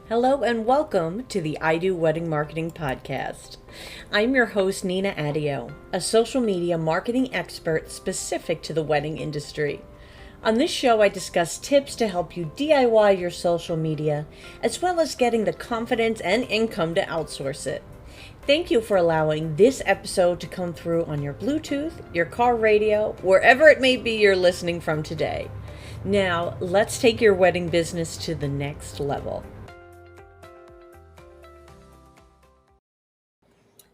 Hello and welcome to the I Do Wedding Marketing Podcast. I'm your host, Nina Adio, a social media marketing expert specific to the wedding industry. On this show, I discuss tips to help you DIY your social media, as well as getting the confidence and income to outsource it. Thank you for allowing this episode to come through on your Bluetooth, your car radio, wherever it may be you're listening from today. Now, let's take your wedding business to the next level.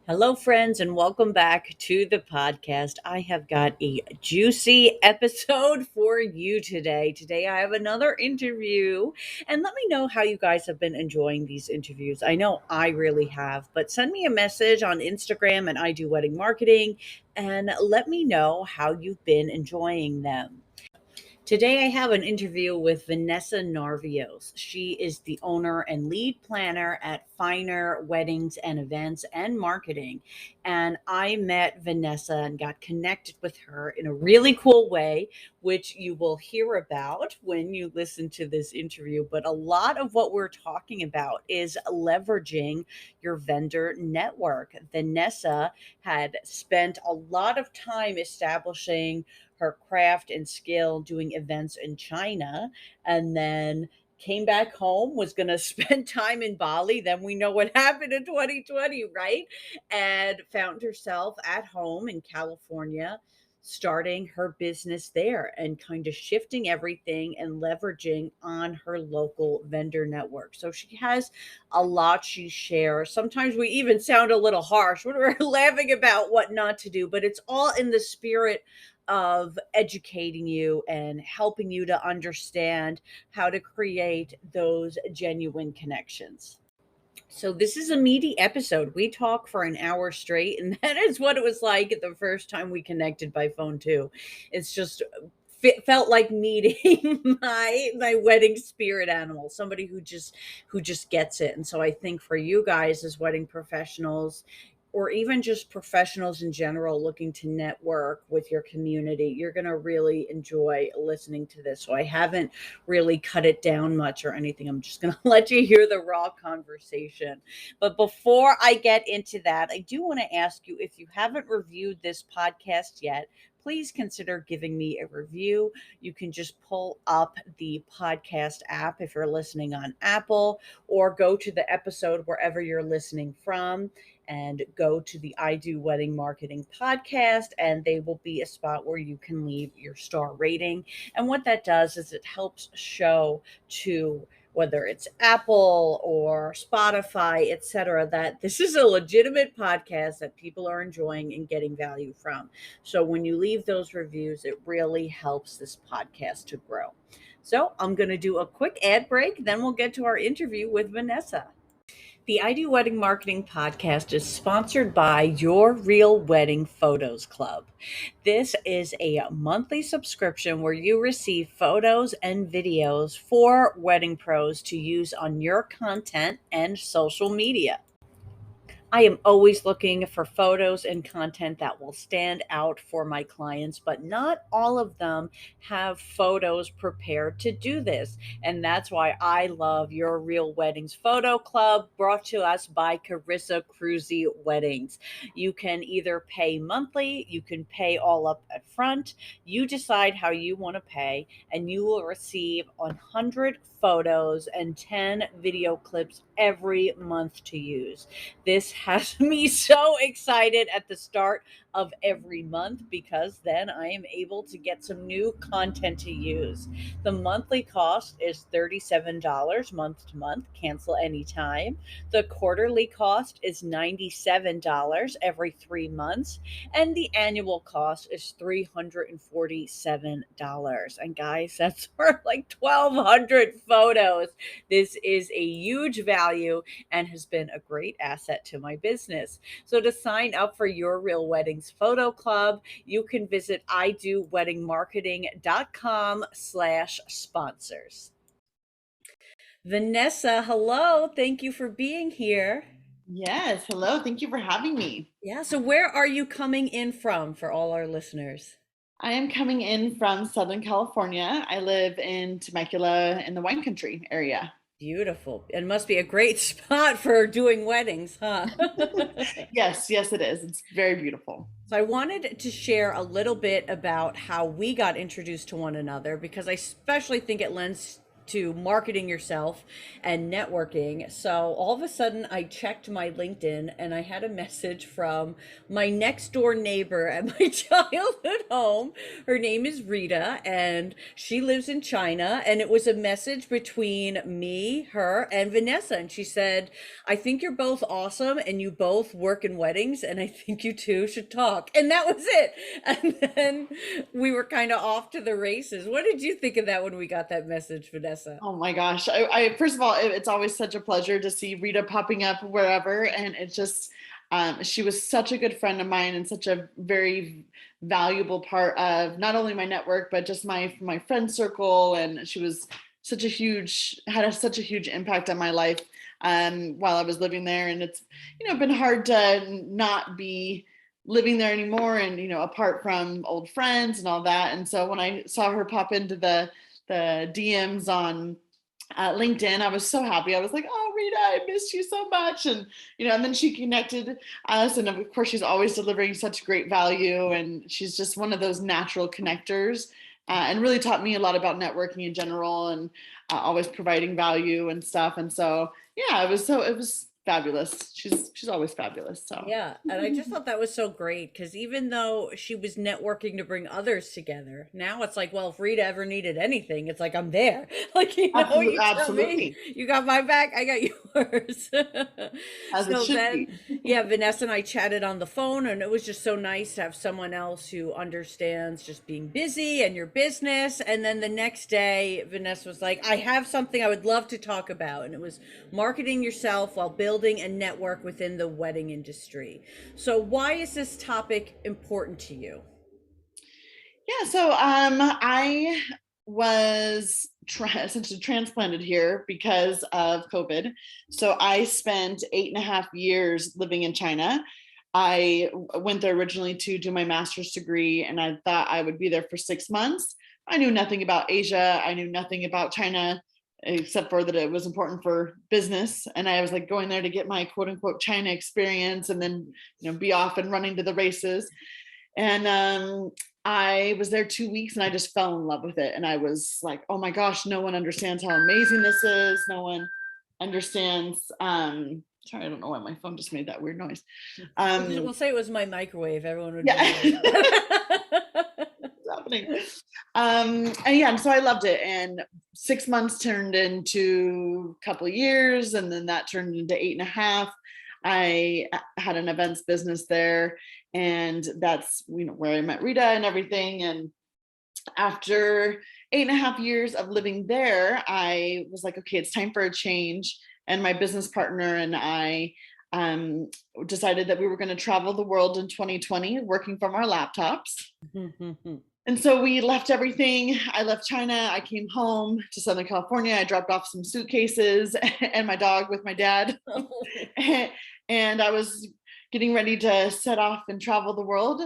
Hello, friends, and welcome back to the podcast. I have got a juicy episode for you today. Today, I have another interview, and let me know how you guys have been enjoying these interviews. I know I really have, but send me a message on Instagram and I Do Wedding Marketing, and let me know how you've been enjoying them. Today, I have an interview with Vanessa Narvios. She is the owner and lead planner at Finerr Weddings and Events and Marketing. And I met Vanessa and got connected with her in a really cool way, which you will hear about when you listen to this interview. But a lot of what we're talking about is leveraging your vendor network. Vanessa had spent a lot of time establishing her craft and skill doing events in China, and then came back home, was going to spend time in Bali. Then we know what happened in 2020, right? And found herself at home in California, starting her business there and kind of shifting everything and leveraging on her local vendor network. So she has a lot she shares. Sometimes we even sound a little harsh when we're laughing about what not to do, but it's all in the spirit of educating you and helping you to understand how to create those genuine connections. So this is a meaty episode. We talk for an hour straight, and that is what it was like the first time we connected by phone too. It's just felt like meeting my wedding spirit animal, somebody who just gets it. And so I think for you guys as wedding professionals, or even just professionals in general looking to network with your community, you're going to really enjoy listening to this. So I haven't really cut it down much or anything. I'm just going to let you hear the raw conversation. But before I get into that, I do want to ask you, if you haven't reviewed this podcast yet, please consider giving me a review. You can just pull up the podcast app if you're listening on Apple, or go to the episode wherever you're listening from and go to the I Do Wedding Marketing podcast, and they will be a spot where you can leave your star rating. And what that does is it helps show to whether it's Apple or Spotify, etc., that this is a legitimate podcast that people are enjoying and getting value from. So when you leave those reviews, it really helps this podcast to grow. So I'm going to do a quick ad break, then we'll get to our interview with Vanessa. The I Do Wedding Marketing Podcast is sponsored by Your Real Wedding Photos Club. This is a monthly subscription where you receive photos and videos for wedding pros to use on your content and social media. I am always looking for photos and content that will stand out for my clients, but not all of them have photos prepared to do this. And that's why I love Your Real Weddings Photo Club, brought to us by Carissa Cruzy Weddings. You can either pay monthly, you can pay all up at front. You decide how you want to pay, and you will receive 100 photos and 10 video clips every month to use. This has me so excited at the start of every month, because then I am able to get some new content to use. The monthly cost is $37 month to month, cancel anytime. The quarterly cost is $97 every 3 months, and the annual cost is $347. And guys, that's for like 1,200 photos. This is a huge value and has been a great asset to my business. So to sign up for Your Real Weddings Photo Club, you can visit idoweddingmarketing.com/sponsors. Vanessa, hello. Thank you for being here. Yes, hello. Thank you for having me. Yeah, so where are you coming in from for all our listeners? I am coming in from Southern California. I live in Temecula in the wine country area. Beautiful. It must be a great spot for doing weddings, huh? Yes, yes, it is. It's very beautiful. So I wanted to share a little bit about how we got introduced to one another because I especially think it lends to marketing yourself and networking. So all of a sudden I checked my LinkedIn and I had a message from my next door neighbor at my childhood home. Her name is Rita and she lives in China, and it was a message between me, her, and Vanessa, and she said, I think you're both awesome and you both work in weddings and I think you two should talk. And that was it. And then we were kind of off to the races. What did you think of that when we got that message, Vanessa? Oh my gosh. I first of all, it's always such a pleasure to see Rita popping up wherever. And it just, she was such a good friend of mine and such a very valuable part of not only my network, but just my friend circle. And she was such a huge impact on my life while I was living there. And it's, been hard to not be living there anymore and, apart from old friends and all that. And so when I saw her pop into the DMs on LinkedIn, I was so happy. I was like, "Oh, Rita, I missed you so much," and and then she connected us, and of course, she's always delivering such great value, and she's just one of those natural connectors, and really taught me a lot about networking in general, and always providing value and stuff. And so, yeah, it was fabulous. She's always fabulous. So. Yeah, and I just thought that was so great because even though she was networking to bring others together, now it's like, well, if Rita ever needed anything, it's like I'm there. Like, Absolutely, you tell me, absolutely, you got my back, I got yours. as it So should then, be. yeah, Vanessa and I chatted on the phone, and it was just so nice to have someone else who understands just being busy and your business. And then the next day, Vanessa was like, I have something I would love to talk about, and it was marketing yourself while building a network within the wedding industry. So why is this topic important to you? Yeah, so I was essentially transplanted here because of COVID. So I spent 8.5 years living in China. I went there originally to do my master's degree, and I thought I would be there for 6 months. I knew nothing about Asia. I knew nothing about China, except for that it was important for business. And I was like going there to get my quote unquote China experience and then, be off and running to the races. And I was there 2 weeks and I just fell in love with it. And I was like, oh my gosh, no one understands how amazing this is. No one understands. Sorry, I don't know why my phone just made that weird noise. We'll say it was my microwave. Everyone would Yeah. know. Happening. And yeah, and so I loved it. And 6 months turned into a couple of years, and then that turned into 8.5. I had an events business there, and that's where I met Rita and everything. And after 8.5 years of living there, I was like, okay, it's time for a change. And my business partner and I um, decided that we were going to travel the world in 2020, working from our laptops. And so we left everything. I left China. I came home to Southern California. I dropped off some suitcases and my dog with my dad. And I was getting ready to set off and travel the world.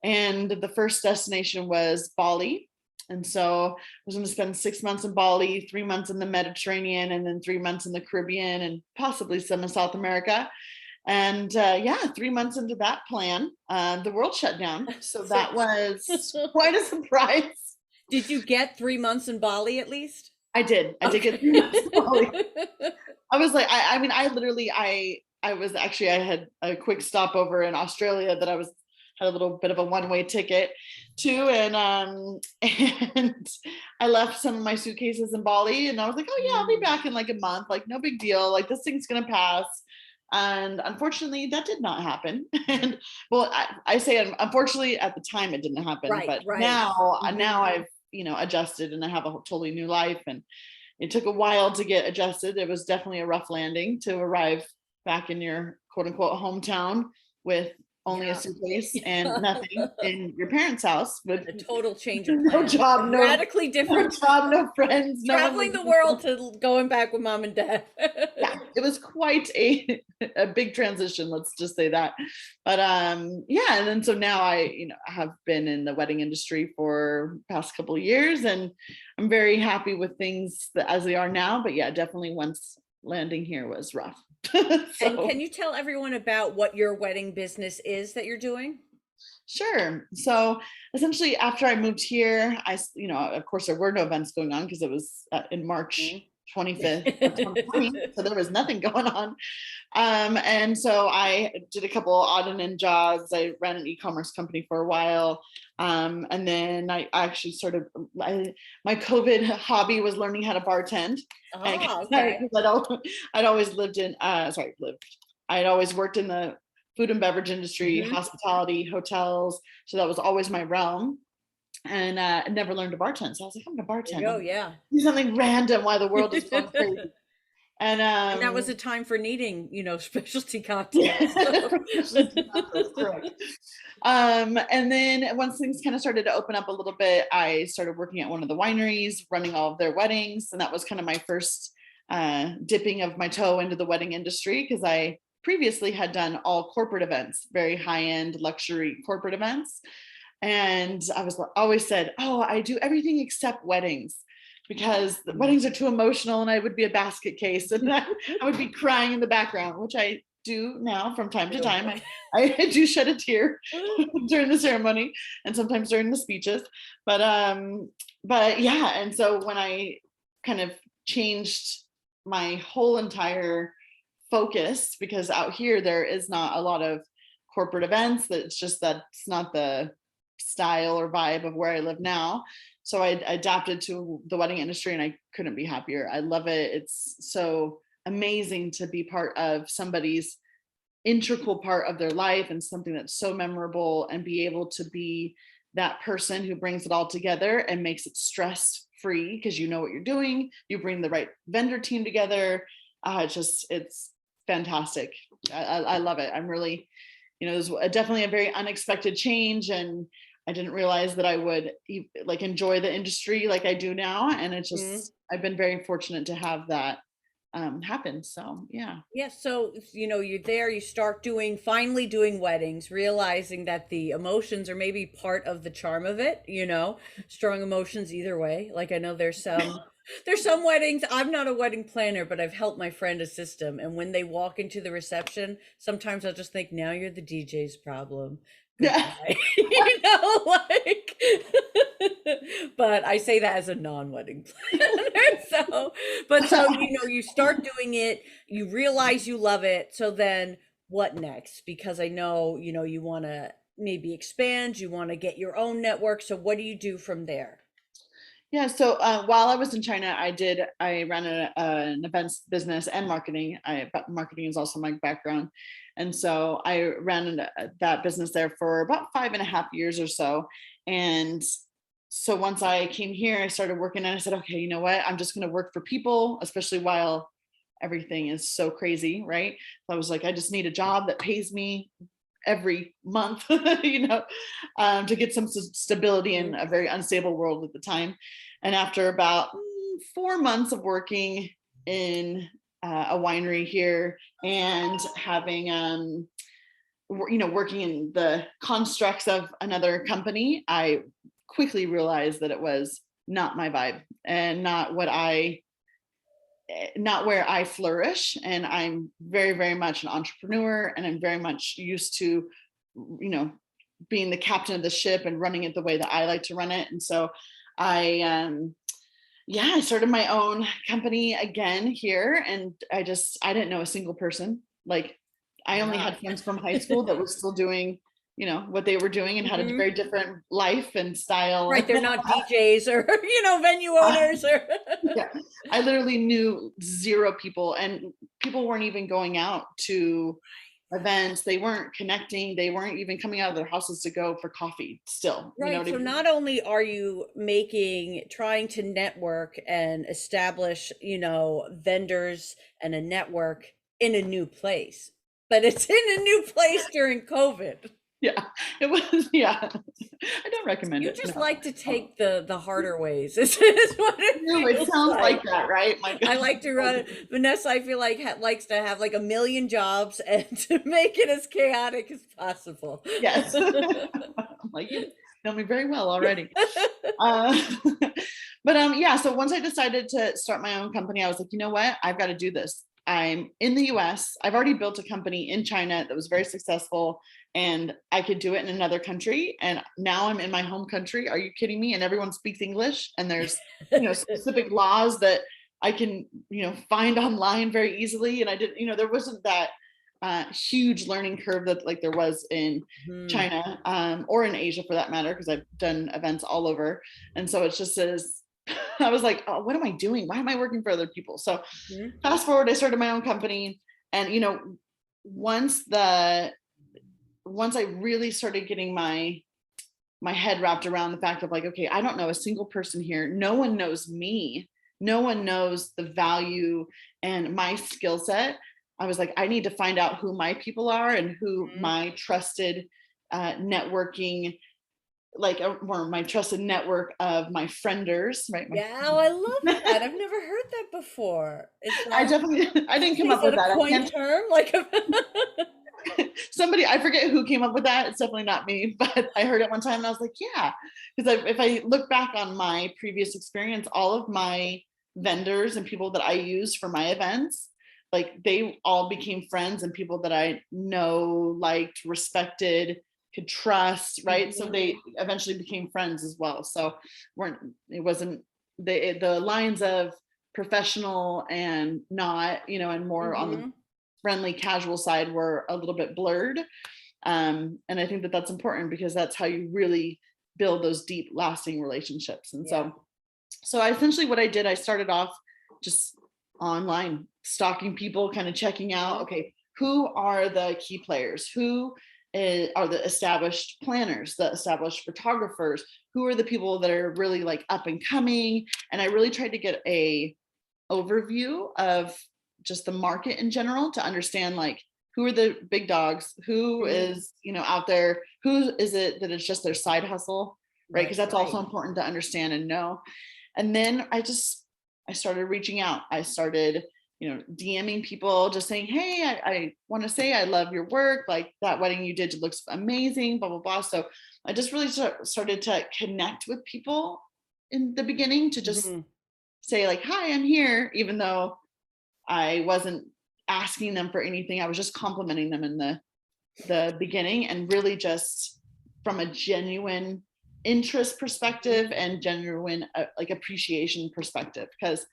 And the first destination was Bali. And so I was going to spend 6 months in Bali, 3 months in the Mediterranean, and then 3 months in the Caribbean, and possibly some in South America. And yeah, 3 months into that plan, the world shut down. So that was quite a surprise. Did you get 3 months in Bali at least? I did. I did get 3 months in Bali. I was like, I mean, I was actually, I had a quick stopover in Australia that had a little bit of a one-way ticket to, and I left some of my suitcases in Bali, and I was like, oh yeah, I'll be back in like a month, like no big deal, like this thing's gonna pass. And unfortunately, that did not happen. And well, I say unfortunately at the time it didn't happen, Right, but right. now I've adjusted and I have a totally new life. And it took a while to get adjusted. It was definitely a rough landing to arrive back in your quote unquote hometown with only a suitcase and nothing in your parents' house with A total change of no plans. job, Radically different. no job, no friends, Traveling the world to going back with mom and dad. Yeah, it was quite a big transition, let's just say that. But yeah, and then so now I have been in the wedding industry for past couple of years, and I'm very happy with things as they are now. But yeah, definitely once landing here was rough. And So can you tell everyone about what your wedding business is that you're doing? sure. So essentially, after I moved here, of course, there were no events going on because it was in March Mhm. 25th of 2020. So there was nothing going on. And so I did a couple odd and end jobs. I ran an e-commerce company for a while. And then I actually my COVID hobby was learning how to bartend. And Oh, okay. I'd always I'd always worked in the food and beverage industry, Hmm. hospitality, hotels. So that was always my realm. And I never learned to bartend. So I was like, I'm going to There you bartend. go. I'm Yeah. do something random while the world is going crazy. And And that was a time for needing, specialty cocktails. So. correct. And then once things kind of started to open up a little bit, I started working at one of the wineries, running all of their weddings. And that was kind of my first dipping of my toe into the wedding industry, because I previously had done all corporate events, very high end luxury corporate events. And I was always said, oh, I do everything except weddings, because the Mm. weddings are too emotional and I would be a basket case and I would be crying in the background, which I do now from time to time. I do shed a tear during the ceremony and sometimes during the speeches. But yeah, and so when I kind of changed my whole entire focus, because out here there is not a lot of corporate events, that's not the style or vibe of where I live now. So I adapted to the wedding industry and I couldn't be happier. I love it. It's so amazing to be part of somebody's integral part of their life and something that's so memorable, and be able to be that person who brings it all together and makes it stress free, because you know what you're doing. You bring the right vendor team together. It's fantastic. I love it. I'm really, it was definitely a very unexpected change, and I didn't realize that I would enjoy the industry like I do now. And I've been very fortunate to have that happen. So yeah. Yeah, so you're there, you start finally doing weddings, realizing that the emotions are maybe part of the charm of it, strong emotions either way. Like I know there's some weddings. I'm not a wedding planner, but I've helped my friend assist them. And when they walk into the reception, sometimes I'll just think, now you're the DJ's problem. Yeah. Goodbye. Like, but I say that as a non-wedding planner. So you start doing it, you realize you love it. So then what next? Because I know, you want to maybe expand, you want to get your own network. So what do you do from there? Yeah, so while I was in China, I ran an events business and marketing. But marketing is also my background. And so I ran that business there for about 5.5 years or so. And so once I came here, I started working, and I said, okay, you know what? I'm just going to work for people, especially while everything is so crazy, right? So I was like, I just need a job that pays me every month, to get some stability in a very unstable world at the time. And after about 4 months of working in a winery here, and having, working in the constructs of another company, I quickly realized that it was not my vibe and not where I flourish. And I'm very, very much an entrepreneur, and I'm very much used to, being the captain of the ship and running it the way that I like to run it. And so I started my own company again here. And I didn't know a single person. Like, I only Wow. had friends from high school that were still doing, what they were doing, and had a Hmm. very different life and style. Right, they're not DJs or venue owners or Yeah, I literally knew zero people, and people weren't even going out to events. They weren't connecting. They weren't even coming out of their houses to go for coffee still. You know Right. what I So mean? not only are you trying to network and establish, vendors and a network in a new place, but it's in a new place during COVID. Yeah, it was, yeah. I don't recommend You it. just No. like to take the harder ways. Is what it No, it feels sounds like. like that, right? My I goodness. like to run. Vanessa, I feel like likes to have like a million jobs and to make it as chaotic as possible. Yes. I'm like, you know me very well already. Uh, but yeah, so once I decided to start my own company, I was like, you know what? I've got to do this. I'm in the US. I've already built a company in China that was very successful, and I could do it in another country. And now I'm in my home country. Are you kidding me? And everyone speaks English, and there's, specific laws that I can, find online very easily. And I didn't, there wasn't that huge learning curve that like there was in Hmm. China, or in Asia for that matter, because I've done events all over. And so it's just as I was like, oh, what am I doing? Why am I working for other people? So Hmm. fast forward, I started my own company. And once the once I really started getting my head wrapped around the fact of like, okay, I don't know a single person here. No one knows me. No one knows the value and my skill set. I was like, I need to find out who my people are and who my trusted networking, like, or my trusted network of my frienders, right? Yeah, oh, I love that. I've never heard that before. I definitely, I didn't come Is up that with a that. I coin can't, term? Like, somebody, I forget who came up with that. It's definitely not me, but I heard it one time and I was like, yeah. Because if I look back on my previous experience, all of my vendors and people that I used for my events, like they all became friends and people that I know, liked, respected, could trust, right? So Mhm. they eventually became friends as well. So it wasn't the lines of professional and not, and more on the Mhm. friendly casual side were a little bit blurred. And I think that that's important because that's how you really build those deep lasting relationships. And Yeah. so I essentially what I did, I started off just online stalking people, kind of checking out, Mhm. okay, who are the key players, are the established planners, the established photographers, who are the people that are really like up and coming. And I really tried to get a overview of just the market in general to understand like who are the big dogs, who Mhm. is, out there, who is it that it's just their side hustle, right? Because Right, that's also right. important to understand and know. And then I started reaching out. I started, DMing people, just saying, hey, I want to say I love your work. Like that wedding you did looks amazing, blah, blah, blah. So I just really started to connect with people in the beginning to just Mhm. say like, hi, I'm here, even though I wasn't asking them for anything. I was just complimenting them in the beginning, and really just from a genuine interest Mhm. perspective and genuine like appreciation perspective, because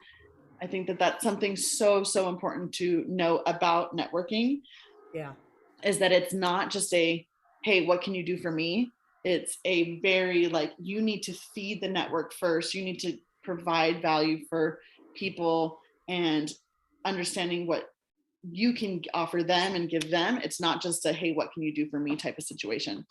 I think that that's something so important to know about networking, Yeah. is that it's not just a, hey, what can you do for me? It's a very like, you need to feed the network first. You need to provide value for people and understanding what you can offer them and give them. It's not just a, hey, what can you do for me type of situation.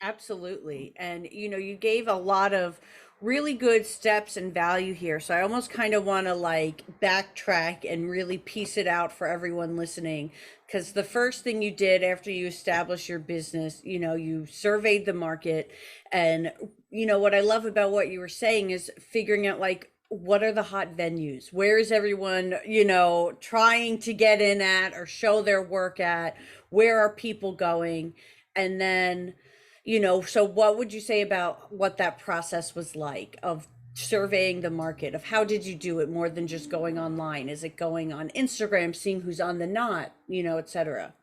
Absolutely. And you gave a lot of really good steps and value here. So I almost kind of want to like backtrack and really piece it out for everyone listening. Because the first thing you did after you established your business, you surveyed the market. And, what I love about what you were saying is figuring out like, what are the hot venues? Where is everyone, trying to get in at or show their work at? Where are people going? And then, so what would you say about what that process was like of surveying the market, of how did you do it more than just going online? Is it going on Instagram, seeing who's on the knot, etc.?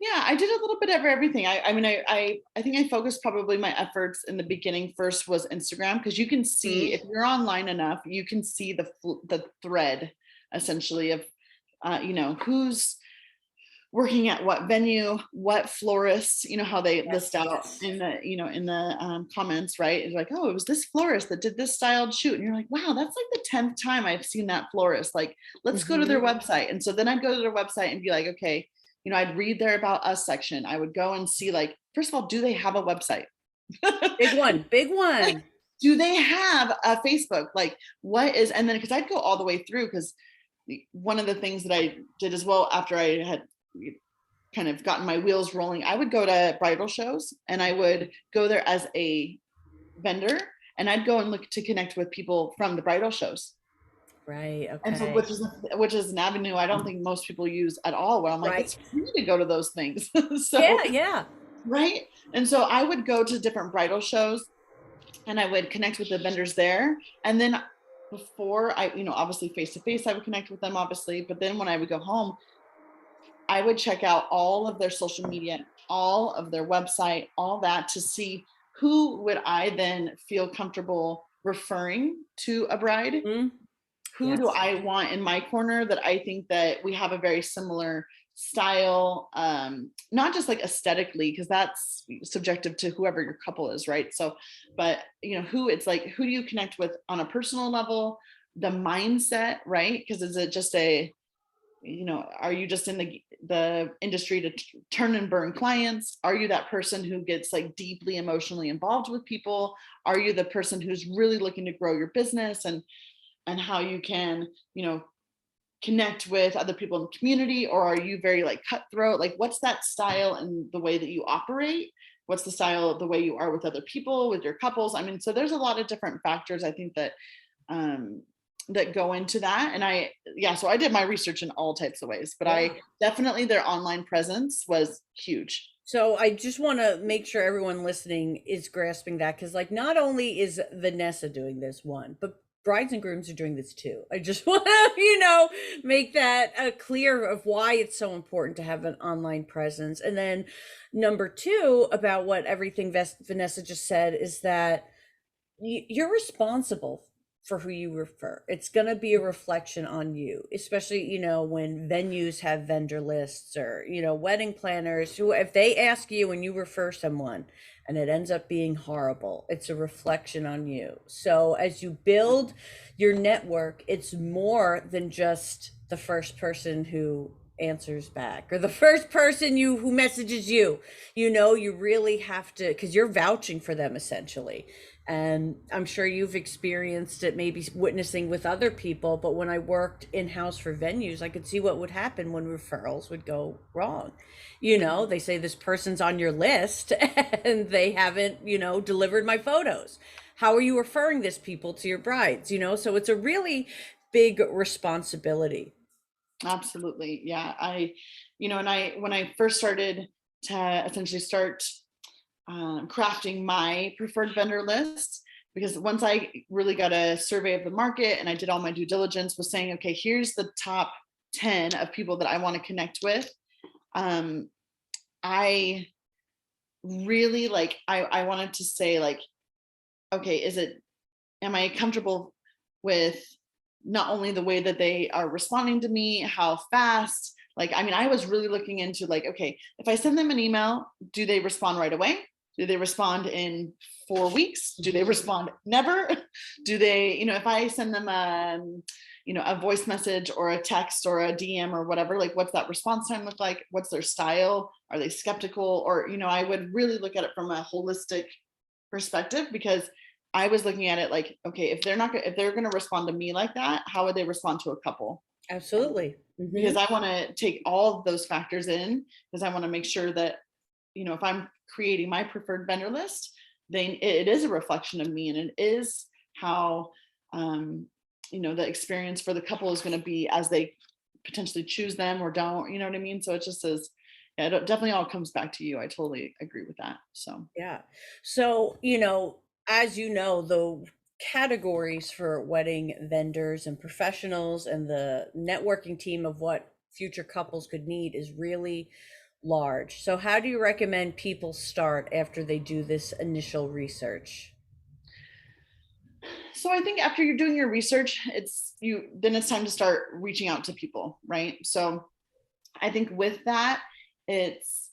Yeah, I did a little bit of everything. I mean, I think I focused probably my efforts in the beginning first was Instagram, because you can see Hmm. if you're online enough, you can see the thread essentially of who's working at what venue, what florist, how they list Yes, out yes. in the comments, right? It's like, oh, it was this florist that did this styled shoot, and you're like, wow, that's like the 10th time I've seen that florist. Like, let's go to Hmm. their website. And so then I'd go to their website and be like, okay, I'd read their about us section. I would go and see, like, first of all, do they have a website? Big one, big one. Do they have a Facebook? Like, what is, and then because I'd go all the way through, because one of the things that I did as well after I had kind of gotten my wheels rolling, I would go to bridal shows and I would go there as a vendor, and I'd go and look to connect with people from the bridal shows. Right. And so Okay. which is an avenue I don't think most people use at all, where I'm like, Right. it's free to go to those things. So Yeah. Yeah. right. And so I would go to different bridal shows and I would connect with the vendors there. And then before I, obviously face to face, I would connect with them, obviously. But then when I would go home, I would check out all of their social media, all of their website, all that, to see who would I then feel comfortable referring to a bride. Mm, Who do yes. I want in my corner that I think that we have a very similar style, not just like aesthetically, because that's subjective to whoever your couple is, right? So, but who it's like, who do you connect with on a personal level, the mindset, right? Because is it just are you just in the industry to turn and burn clients? Are you that person who gets like deeply emotionally involved with people? Are you the person who's really looking to grow your business and how you can, connect with other people in the community? Or are you very like cutthroat? Like, what's that style and the way that you operate? What's the style, the way you are with other people, with your couples? I mean, so there's a lot of different factors, I think, um, that go into that. And so I did my research in all types of ways, but Yeah. I definitely, their online presence was huge. So I just want to make sure everyone listening is grasping that, because like not only is Vanessa doing this one, but brides and grooms are doing this too. I just want to, make that clear of why it's so important to have an online presence. And then number two, about what everything Vanessa just said, is that you're responsible for who you refer. It's going to be a reflection on you, especially, when venues have vendor lists, or, wedding planners who, if they ask you and you refer someone and it ends up being horrible, it's a reflection on you. So as you build your network, it's more than just the first person who answers back or the first person who messages you. You really have to, because you're vouching for them essentially. And I'm sure you've experienced it, maybe witnessing with other people. But when I worked in house for venues, I could see what would happen when referrals would go wrong. They say this person's on your list and they haven't, delivered my photos. How are you referring this people to your brides? So it's a really big responsibility. Absolutely. Yeah. When I first started to essentially start crafting my preferred vendor list, because once I really got a survey of the market and I did all my due diligence, was saying, okay, here's the top 10 of people that I want to connect with. I really I wanted to say like, okay, am I comfortable with not only the way that they are responding to me, how fast, like, I mean, I was really looking into like, okay, if I send them an email, do they respond right away? Do they respond in 4 weeks? Do they respond never? Do they, if I send them a voice message or a text or a DM or whatever, like what's that response time look like? What's their style? Are they skeptical? Or, I would really look at it from a holistic perspective, because I was looking at it like, okay, if they're going to respond to me like that, how would they respond to a couple? Absolutely. Because I want to take all of those factors in, because I want to make sure that, if I'm creating my preferred vendor list, then it is a reflection of me, and it is how, the experience for the couple is going to be as they potentially choose them or don't, you know what I mean? So it just is, yeah, it definitely all comes back to you. I totally agree with that. So. Yeah. So, as you know, the categories for wedding vendors and professionals and the networking team of what future couples could need is really large. So, how do you recommend people start after they do this initial research? So I think after you're doing your research, then it's time to start reaching out to people, right? So I think with that, it's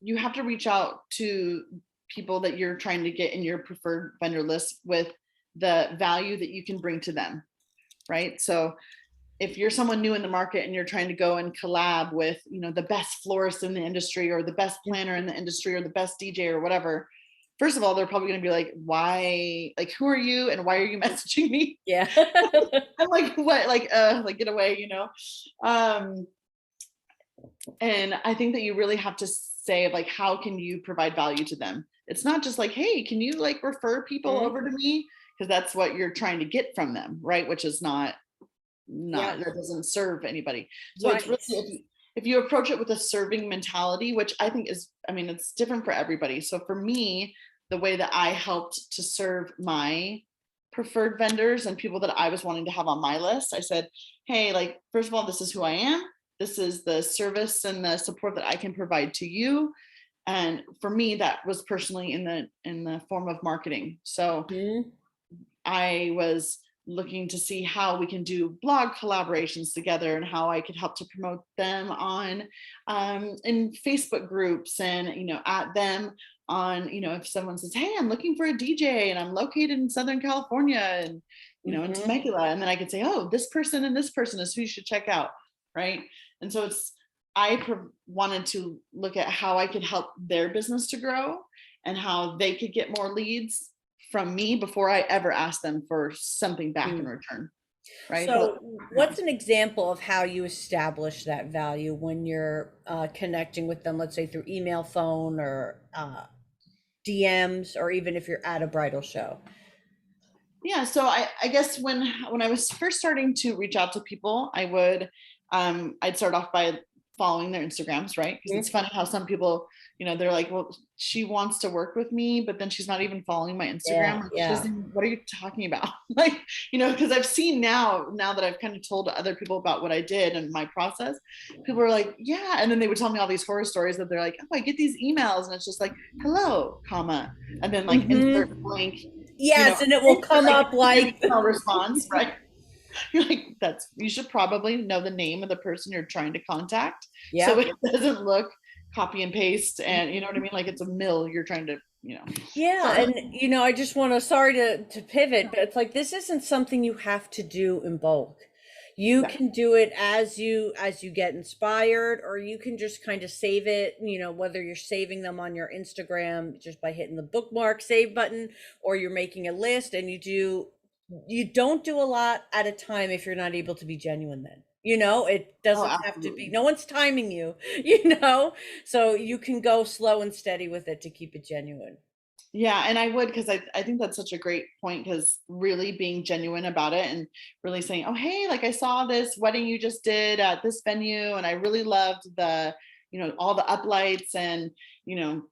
you have to reach out to people that you're trying to get in your preferred vendor list with the value that you can bring to them, right? So if you're someone new in the market and you're trying to go and collab with, the best florist in the industry or the best planner in the industry or the best DJ or whatever, first of all, they're probably going to be like, why, like, who are you and why are you messaging me? Yeah. I'm like, what, like get away, um And I think that you really have to say, like, how can you provide value to them? It's not just like, hey, can you like refer people Mhm. over to me? Because that's what you're trying to get from them, right? Which is not Yeah. that doesn't serve anybody. So it's really Right. if you approach it with a serving mentality, which I think is, I mean, it's different for everybody. So for me, the way that I helped to serve my preferred vendors and people that I was wanting to have on my list, I said, hey, like, first of all, this is who I am. This is the service and the support that I can provide to you. And for me, that was personally in the form of marketing. So Mhm. I was looking to see how we can do blog collaborations together and how I could help to promote them on in Facebook groups, and at them on, if someone says, hey, I'm looking for a DJ and I'm located in Southern California and in Mhm. Temecula, and then I could say, oh, this person and this person is who you should check out, right? And so it's wanted to look at how I could help their business to grow and how they could get more leads from me before I ever ask them for something back in Mm. return, right? So So, what's an example of how you establish that value when you're connecting with them, let's say through email, phone, or DMs, or even if you're at a bridal show? yeah, so I guess when I was first starting to reach out to people, I'd start off by following their Instagrams, right? Because it's Mhm. funny how some people, they're like, well, she wants to work with me, but then she's not even following my Instagram. Yeah, Like, she yeah. doesn't what are you talking about? Like, because I've seen now that I've kind of told other people about what I did and my process, people are like, yeah. And then they would tell me all these horror stories that they're like, oh, I get these emails, and it's just like, hello, comma, and then like insert Hmm. blank, you know, Yes, and it will come like up like, email response, right? You're like, you should probably know the name of the person you're trying to contact so yeah. it doesn't look copy and paste, and you know what I mean? Like it's a mill you're trying to, Yeah, so and I just want to, sorry to pivot, but it's like this isn't something you have to do in bulk. You yeah. can do it as you get inspired, or you can just kind of save it, whether you're saving them on your Instagram just by hitting the bookmark save button, or you're making a list and you don't do a lot at a time if you're not able to be genuine then. It Oh, doesn't have to be, absolutely. no one's timing you, so you can go slow and steady with it to keep it genuine. Yeah, and I would, because I think that's such a great point, because really being genuine about it and really saying, oh, hey, like I saw this wedding you just did at this venue and I really loved the, all the uplights and, you know,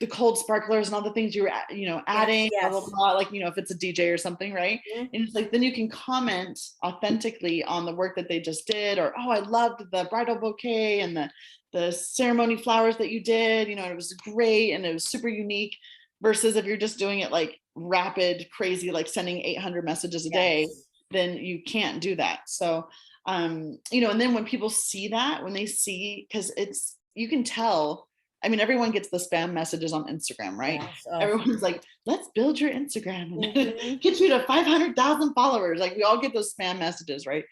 the cold sparklers and all the things you were, Yes, adding, blah, blah, yes. blah. Like, if it's a DJ or something, right? Mhm. And it's like, then you can comment authentically on the work that they just did, or, oh, I loved the bridal bouquet and the ceremony flowers that you did, it was great and it was super unique, versus if you're just doing it like rapid crazy, like sending 800 messages a day, Yes. then you can't do that. So and then when people see that, when they see, because it's, you can tell, I mean, everyone gets the spam messages on Instagram, right? Yes. Oh. Everyone's like, let's build your Instagram and Mhm. get you to 500,000 followers. Like, we all get those spam messages, right?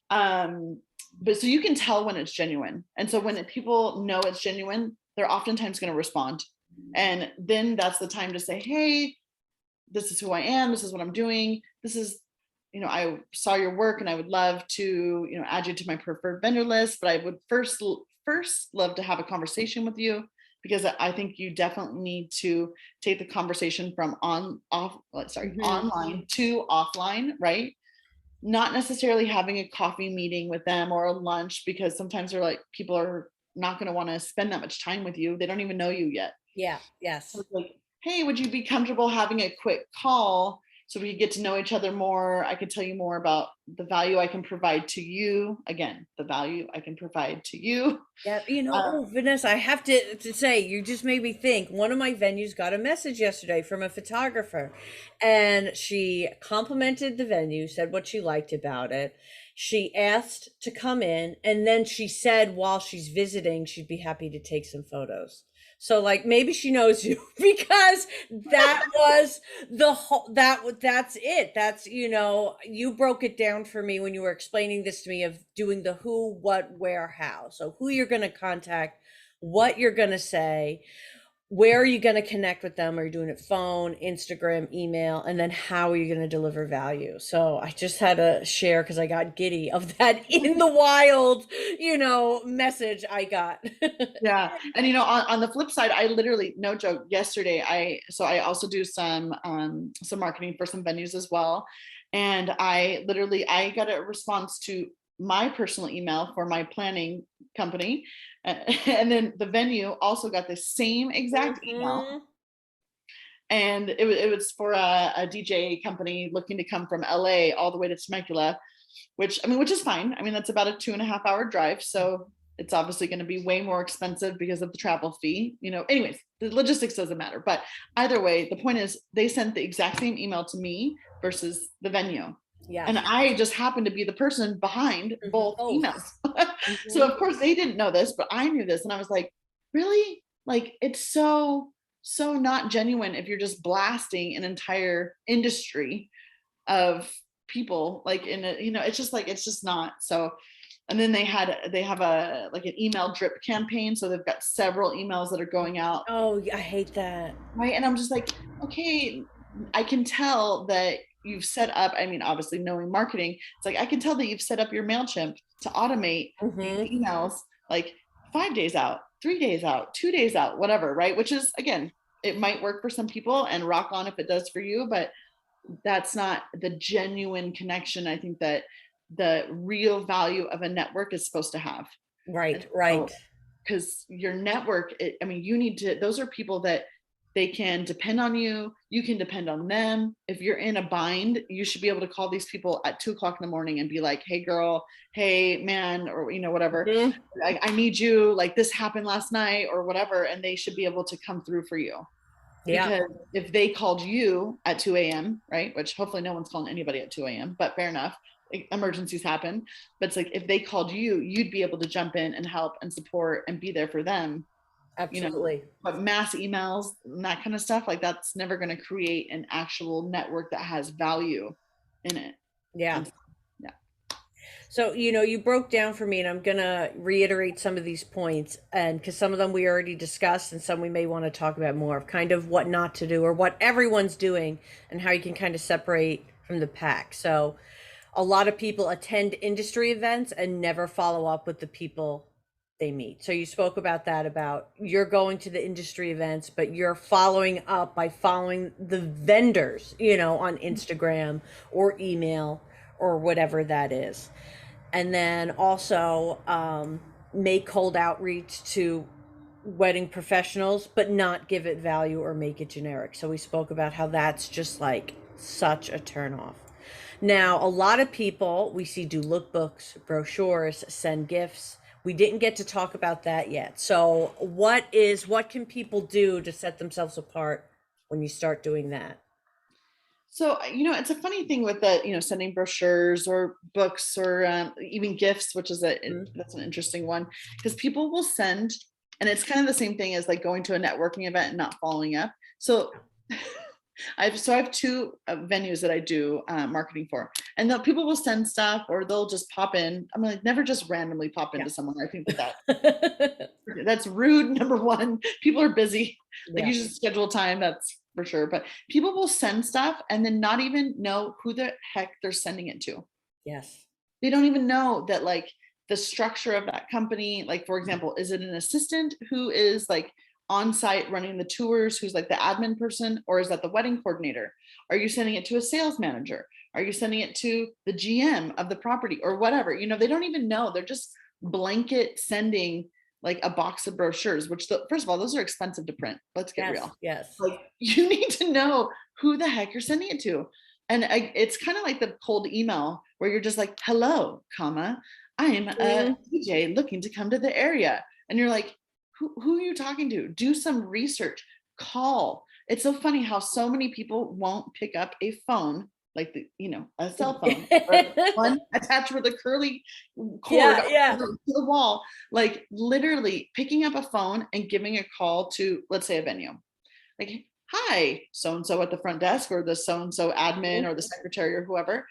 um but so you can tell when it's genuine, and so when people know it's genuine, they're oftentimes going to respond, and then that's the time to say, hey, this is who I am, this is what I'm doing, this is, I saw your work and I would love to, add you to my preferred vendor list, but I would first love to have a conversation with you, because I think you definitely need to take the conversation from Mhm. online to offline, right? Not necessarily having a coffee meeting with them or a lunch, because sometimes they're like, people are not going to want to spend that much time with you. They don't even know you yet. Yeah. So Yes. it's like, hey, would you be comfortable having a quick call so we could get to know each other more? I could tell you more about the value I can provide to you. Again, the value I can provide to you. Yeah. Uh, Oh, Vanessa, I have to say, you just made me think. One of my venues got a message yesterday from a photographer, and she complimented the venue, said what she liked about it. She asked to come in, and then she said while she's visiting, she'd be happy to take some photos. So, like, maybe she knows you because that was the whole that's it. That's, you broke it down for me when you were explaining this to me, of doing the who, what, where, how. So who you're going to contact, what you're going to say, where are you going to connect with them? Are you doing it phone, Instagram, email? And then how are you going to deliver value? So I just had to share because I got giddy of that in the wild, message I got. Yeah. And on the flip side, I literally, no joke, yesterday I also do some marketing for some venues as well. And I got a response to my personal email for my planning company. And then the venue also got the same exact email. Mhm. And it was for a DJ company looking to come from LA all the way to Temecula, which is fine. I mean, that's about a 2.5 hour drive. So it's obviously going to be way more expensive because of the travel fee. Anyways, the logistics doesn't matter. But either way, the point is they sent the exact same email to me versus the venue. Yes. And I just happened to be the person behind both Both. emails. So Mhm. of course they didn't know this, but I knew this. And I was like, really? Like, it's so not genuine if you're just blasting an entire industry of people, like it's just not. So, and then they have a like an email drip campaign, so they've got several emails that are going out, Oh, I hate that. right? And I'm just like, okay, I can tell that you've set up, obviously knowing marketing, it's like I can tell that you've set up your MailChimp to automate these Mhm. emails like 5 days out, 3 days out, 2 days out, whatever, right? Which is, again, it might work for some people and rock on if it does for you, but that's not the genuine connection I think that the real value of a network is supposed to have. And Right, so, right. because your network, you need to, those are people that they can depend on you. You can depend on them. If you're in a bind, you should be able to call these people at 2 o'clock in the morning and be like, hey girl, hey man, or whatever. Mhm. I need you, like this happened last night or whatever. And they should be able to come through for you. Yeah, Because if they called you at 2 a.m., right, which hopefully no one's calling anybody at 2 a.m., but fair enough, emergencies happen. But it's like if they called you, you'd be able to jump in and help and support and be there for them, absolutely. but mass emails and that kind of stuff, like that's never going to create an actual network that has value in it. Yeah. And yeah. So, you broke down for me, and I'm going to reiterate some of these points, and because some of them we already discussed, and some we may want to talk about more of kind of what not to do or what everyone's doing and how you can kind of separate from the pack. So, a lot of people attend industry events and never follow up with the people they meet. So you spoke about that, about you're going to the industry events, but you're following up by following the vendors, on Instagram or email or whatever that is. And then also make cold outreach to wedding professionals, but not give it value or make it generic. So we spoke about how that's just like such a turnoff. Now, a lot of people we see do lookbooks, brochures, send gifts. We didn't get to talk about that yet. So, what can people do to set themselves apart when you start doing that? So, it's a funny thing with the, sending brochures or books or even gifts, which is Mhm. that's an interesting one because people will send, and it's kind of the same thing as like going to a networking event and not following up. So, I have two venues that I do marketing for, and people will send stuff or they'll just pop in. I'm like, never just randomly pop Yeah. into someone. I think that's rude. Number one, people are busy. Like you Yeah. should schedule time. That's for sure. But people will send stuff and then not even know who the heck they're sending it to. Yes. They don't even know that, like, the structure of that company. Like, for example, is it an assistant who is like on site running the tours, who's like the admin person, or is that the wedding coordinator? Are you sending it to a sales manager? Are you sending it to the GM of the property or whatever? They don't even know. They're just blanket sending like a box of brochures, which first of all, those are expensive to print. Let's get Yes. real. Yes. Like, you need to know who the heck you're sending it to. And it's kind of like the cold email where you're just like, hello, comma, I'm a Mhm. DJ looking to come to the area. And you're like, who are you talking to? Do some research, call. It's so funny how so many people won't pick up a phone, like a cell phone, or one attached with a curly cord Yeah, to yeah. the wall, like literally picking up a phone and giving a call to, let's say, a venue. Like, hi, so and so at the front desk, or the so and so admin, Mhm. or the secretary, or whoever.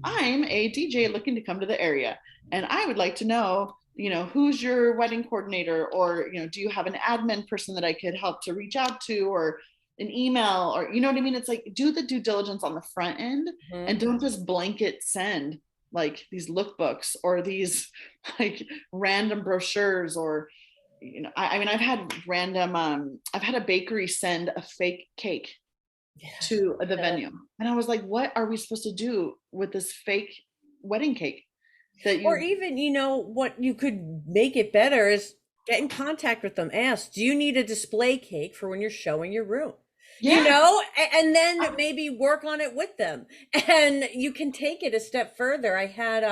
I'm a DJ looking to come to the area, and I would like to know, who's your wedding coordinator, or, do you have an admin person that I could help to reach out to, or an email, or, you know what I mean? It's like, do the due diligence on the front end, Mhm. and don't just blanket send like these lookbooks or these like random brochures, or, I mean, I've had a bakery send a fake cake to the Yeah. venue. And I was like, what are we supposed to do with this fake wedding cake that Or you, even, what you could make it better is get in contact with them. Ask, do you need a display cake for when you're showing your room? yeah. And then maybe work on it with them. And you can take it a step further. I had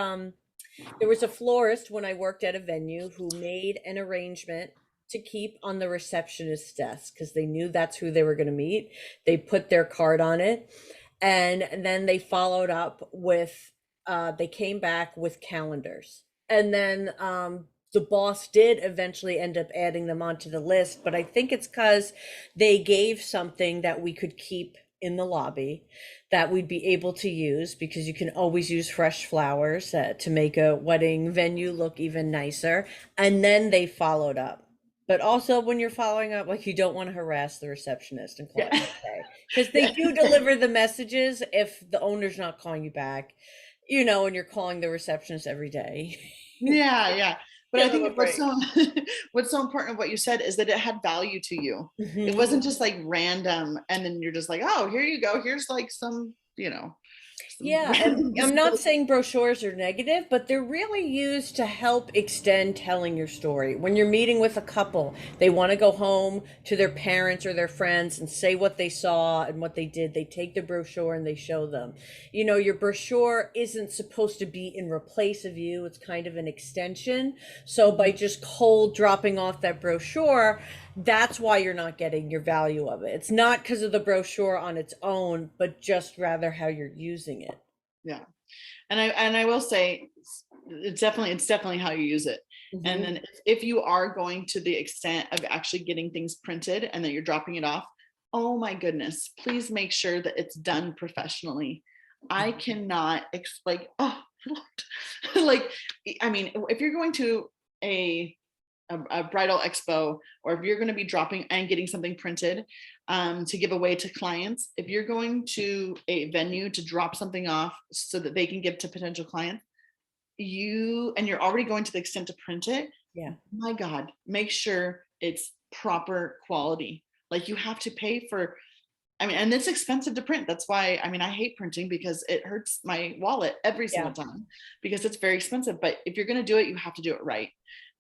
there was a florist when I worked at a venue who made an arrangement to keep on the receptionist's desk because they knew that's who they were going to meet. They put their card on it, and then they followed up with they came back with calendars. And then the boss did eventually end up adding them onto the list, but I think it's because they gave something that we could keep in the lobby that we'd be able to use, because you can always use fresh flowers to make a wedding venue look even nicer. And then they followed up. But also, when you're following up, like, you don't want to harass the receptionist and call Yeah. every day, because they Yeah. do deliver the messages if the owner's not calling you back, and you're calling the receptionist every day. Yeah, yeah. But I Give them a think what's break. so what's so important of what you said is that it had value to you. It Mhm. wasn't just like random, and then you're just like, oh, here you go. Here's like some Yeah, and random I'm not display. saying brochures are negative, but they're really used to help extend telling your story. When you're meeting with a couple, they want to go home to their parents or their friends and say what they saw and what they did. They take the brochure and they show them. Your brochure isn't supposed to be in replace of you, it's kind of an extension. So by just cold dropping off that brochure, that's why you're not getting your value of it. It's not because of the brochure on its own, but just rather how you're using it. Yeah. And I will say it's definitely how you use it. And Hmm. then if you are going to the extent of actually getting things printed and then you're dropping it off, oh my goodness, please make sure that it's done professionally. I cannot explain. Oh, like, I mean, if you're going to a a bridal expo, or if you're going to be dropping and getting something printed to give away to clients, if you're going to a venue to drop something off so that they can give to potential clients, and you're already going to the extent to print it, Yeah. my God, make sure it's proper quality. Like, you have to pay for, I mean, and it's expensive to print. That's why, I mean, I hate printing because it hurts my wallet every single Yeah. time because it's very expensive. But if you're going to do it, you have to do it right.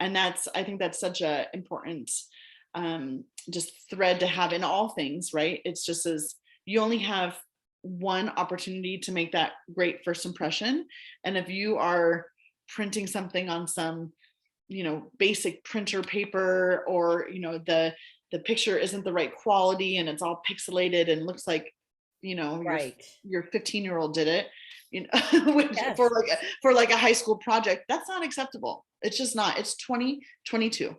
And I think that's such a important just thread to have in all things, right? It's just as you only have one opportunity to make that great first impression. And if you are printing something on some, basic printer paper, or, the picture isn't the right quality and it's all pixelated and looks like, your Right. your 15-year-old did it, which Yes. for like a high school project, that's not acceptable. It's just not. It's 2022.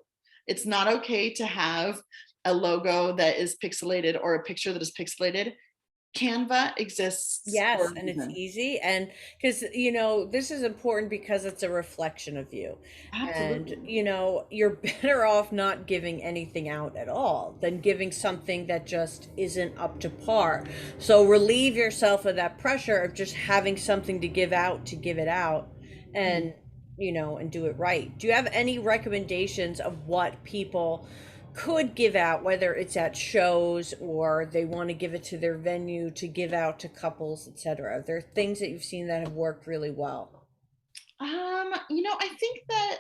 It's not okay to have a logo that is pixelated or a picture that is pixelated. Canva exists for Yes, a and it's reason. easy. And because, this is important because it's a reflection of you. And, Absolutely. you're better off not giving anything out at all than giving something that just isn't up to par. So relieve yourself of that pressure of just having something to give out, to give it out, Mhm. and, and do it right. Do you have any recommendations of what people could give out, whether it's at shows or they want to give it to their venue to give out to couples, etc.? Are there things that you've seen that have worked really well? I think that,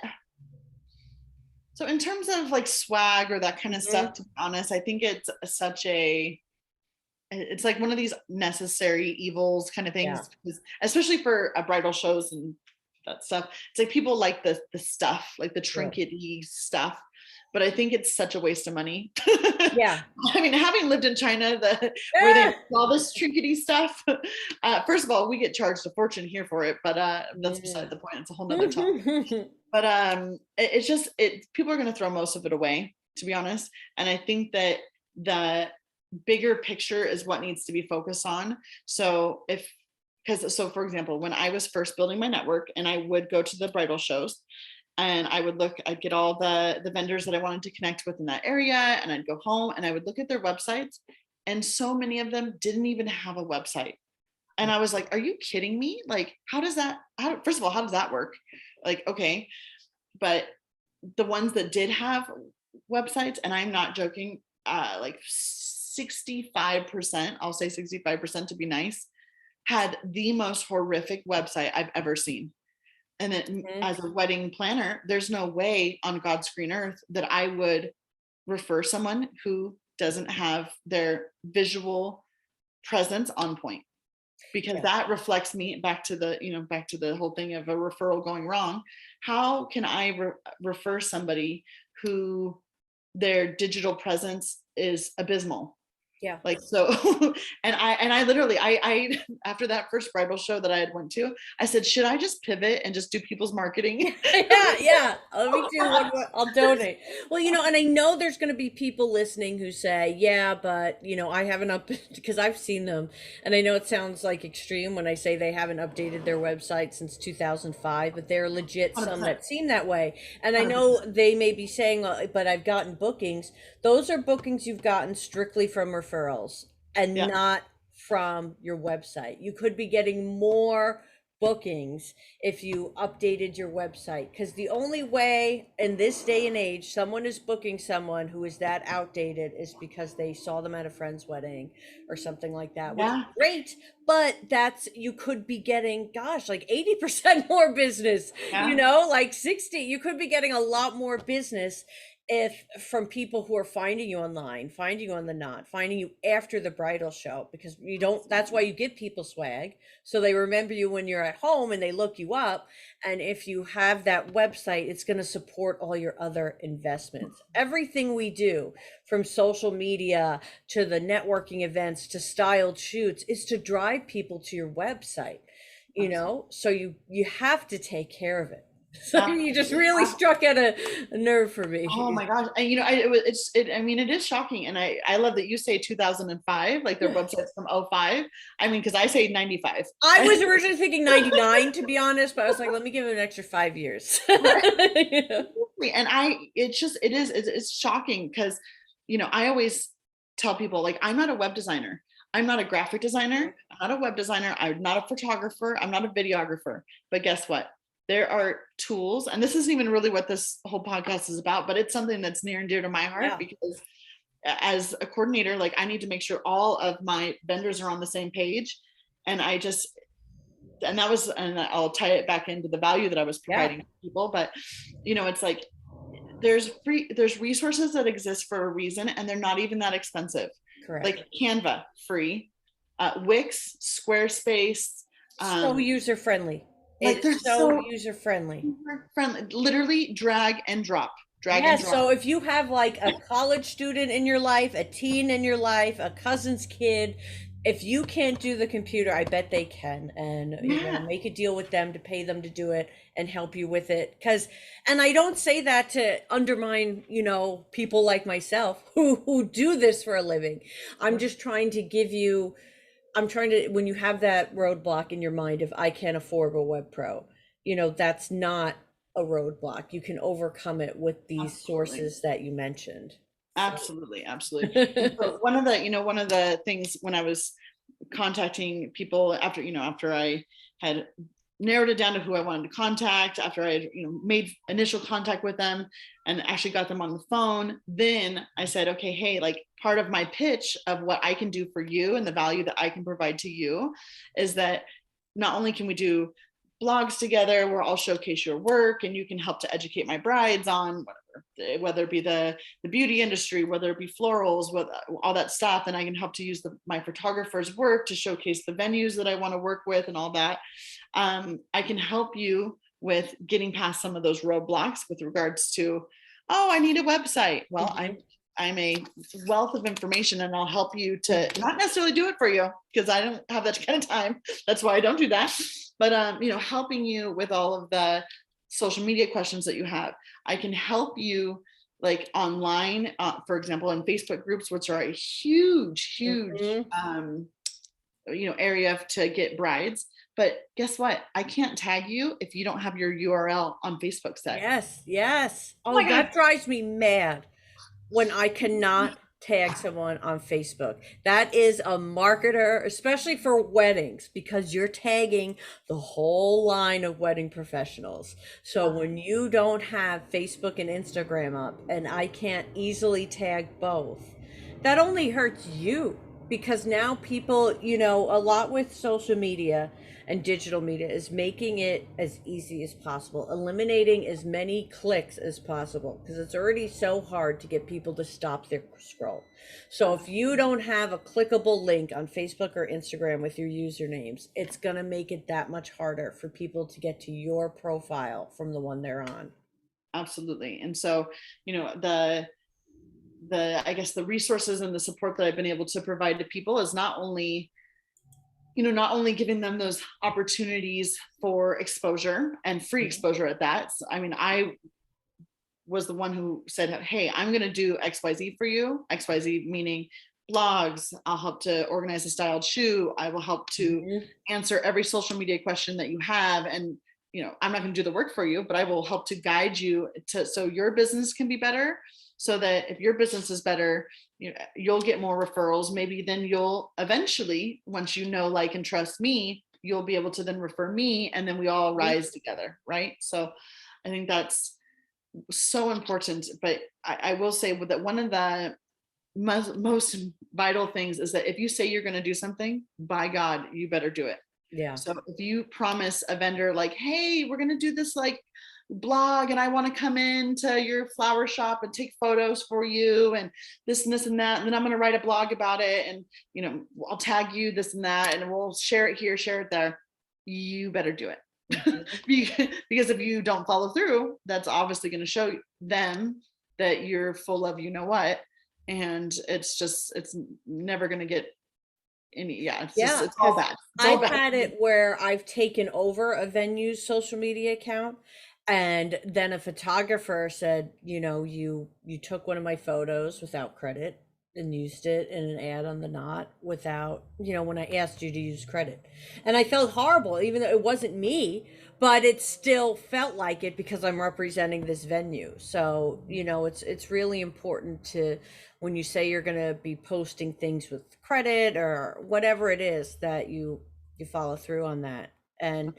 so in terms of like swag or that kind of Hmm. stuff, to be honest, I think it's like one of these necessary evils kind of Yeah. things, because especially for bridal shows and that stuff, it's like people like the stuff, like the Sure. trinkety stuff, but I think it's such a waste of money. Yeah. I mean, having lived in China, where they Ah! make all this trinkety stuff, first of all, we get charged a fortune here for it, but that's beside Mm. the point. It's a whole nother topic. But it's just, people are going to throw most of it away, to be honest. And I think that the bigger picture is what needs to be focused on. So for example, when I was first building my network and I would go to the bridal shows, and I'd get all the vendors that I wanted to connect with in that area, and I'd go home and I would look at their websites, and so many of them didn't even have a website. And I was like, are you kidding me? Like, first of all, how does that work? Like, okay. But the ones that did have websites, and I'm not joking, like 65%, I'll say 65% to be nice, had the most horrific website I've ever seen. And then Mhm. as a wedding planner, there's no way on God's green earth that I would refer someone who doesn't have their visual presence on point, because Yeah. that reflects me back to the whole thing of a referral going wrong. How can I refer somebody who their digital presence is abysmal? Yeah. Like, so and I literally I after that first bridal show that I had went to, I said, should I just pivot and just do people's marketing? Yeah, yeah. Let me do one more. I'll donate. Well, and I know there's going to be people listening who say, yeah, but, I haven't up because I've seen them. And I know it sounds like extreme when I say they haven't updated their website since 2005, but there are legit some 100%. that seem that way. And I know 100%. they may be saying, but I've gotten bookings. Those are bookings you've gotten strictly from referrals and Yeah. not from your website. You could be getting more bookings if you updated your website, because the only way in this day and age someone is booking someone who is that outdated is because they saw them at a friend's wedding or something like that, which is Yeah. great. But that's, you could be getting, gosh, like 80% more business, Yeah. like 60, you could be getting a lot more business if from people who are finding you online, finding you on the knot, finding you after the bridal show, because you don't, that's why you give people swag, so they remember you when you're at home and they look you up. And if you have that website, it's going to support all your other investments. Everything we do, from social media to the networking events to styled shoots, is to drive people to your website, Absolutely. so you have to take care of it. So you just Absolutely. really struck at a nerve for Oh me. my gosh. And I mean, it is shocking. And I love that you say 2005, like their website's from '05. I mean, because I say 95. I was originally thinking 99, to be honest, but I was like, let me give it an extra 5 years. And it's shocking because, I always tell people, like, I'm not a web designer. I'm not a graphic designer. I'm not a web designer. I'm not a photographer. I'm not a videographer. But guess what? There are tools, and this isn't even really what this whole podcast is about, but it's something that's near and dear to my heart, Yeah. because as a coordinator, like, I need to make sure all of my vendors are on the same page. And and I'll tie it back into the value that I was Yeah. providing to people. But, it's like, there's resources that exist for a reason, and they're not even that expensive. Correct. Like Canva, free. Wix, Squarespace, So user friendly. like, they're It's so so user friendly. friendly. Literally drag and drop, drag Yeah, and drop. so if you have like a college student in your life, a teen in your life, a cousin's kid, if you can't do the computer, I bet they can. And Yeah. make a deal with them to pay them to do it and help you with it. And I don't say that to undermine, people like myself who do this for a living. I'm just trying to give you, I'm trying to, when you have that roadblock in your mind of I can't afford a web pro, that's not a roadblock. You can overcome it with these Absolutely. sources that you mentioned. So Absolutely. Absolutely. And so one of the things when I was contacting people after I had narrowed it down to who I wanted to contact, after I had, made initial contact with them and actually got them on the phone, then I said, okay, hey, like, part of my pitch of what I can do for you and the value that I can provide to you is that not only can we do blogs together where I'll showcase your work and you can help to educate my brides on whether it be the beauty industry, whether it be florals, with all that stuff, and I can help to use my photographer's work to showcase the venues that I want to work with and all that. I can help you with getting past some of those roadblocks with regards to, oh, I need a website. Well, mhm, I'm a wealth of information, and I'll help you to mhm. not necessarily do it for you because I don't have that kind of time. That's why I don't do that. But helping you with all of the social media questions that you have. I can help you, like, online, for example, in Facebook groups, which are a huge Mhm. area to get brides. but guess what? I can't tag you if you don't have your URL on Facebook set. Yes, yes. Oh Oh, my God. that drives me mad when I cannot tag someone on Facebook. That is a marketer, especially for weddings, because you're tagging the whole line of wedding professionals. So when you don't have Facebook and Instagram up, and I can't easily tag both, that only hurts you, because now people, a lot with social media and digital media is making it as easy as possible, eliminating as many clicks as possible, because it's already so hard to get people to stop their scroll. So if you don't have a clickable link on Facebook or Instagram with your usernames, it's going to make it that much harder for people to get to your profile from the one they're on. Absolutely. And so, the I guess the resources and the support that I've been able to provide to people is not only giving them those opportunities for exposure and free exposure at that. I mean, I was the one who said, hey, I'm going to do XYZ for you. XYZ meaning blogs. I'll help to organize a styled shoe. I will help to answer every social media question that you have. And, I'm not going to do the work for you, but I will help to guide you so your business can be better. So that if your business is better, you'll get more referrals. Maybe then you'll eventually, once like, and trust me, you'll be able to then refer me, and then we all rise together. Right. So I think that's so important. But I will say that one of the most vital things is that if you say you're going to do something, by God, you better do it. Yeah. So if you promise a vendor like, hey, we're going to do this like blog, and I want to come into your flower shop and take photos for you and this and this and that, and then I'm going to write a blog about it, and I'll tag you this and that, and we'll share it here, share it there, you better do it. Because if you don't follow through, that's obviously going to show them that you're full of what, and it's never going to get any. It's all bad. It's all I've bad. had it where I've taken over a venue's social media account, and then a photographer said, you took one of my photos without credit and used it in an ad on the Knot without, when I asked you to use credit. And I felt horrible, even though it wasn't me, but it still felt like it because I'm representing this venue. So, it's really important to, when you say you're going to be posting things with credit or whatever it is, that you follow through on that. And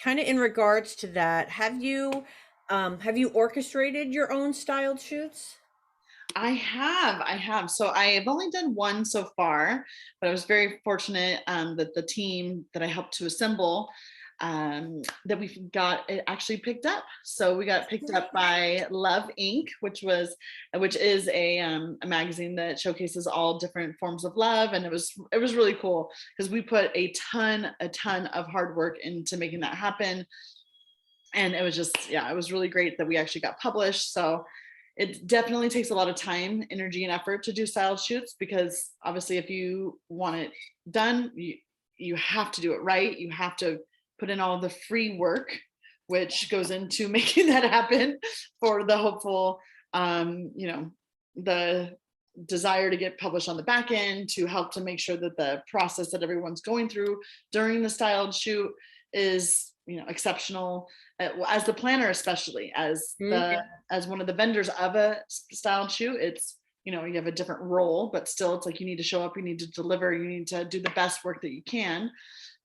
kind of in regards to that, have you orchestrated your own styled shoots? I have. So I have only done one so far, but I was very fortunate that the team that I helped to assemble, that we got it actually picked up. So we got picked up by Love Inc., which is a magazine that showcases all different forms of love, and it was really cool because we put a ton of hard work into making that happen, and it was it was really great that we actually got published. So it definitely takes a lot of time, energy, and effort to do styled shoots, because obviously if you want it done, you have to do it right. You have to put in all the free work, which goes into making that happen for the hopeful, the desire to get published on the back end, to help to make sure that the process that everyone's going through during the styled shoot is exceptional, as the planner, especially as one of the vendors of a styled shoot. It's you have a different role, but still it's like you need to show up, you need to deliver, you need to do the best work that you can.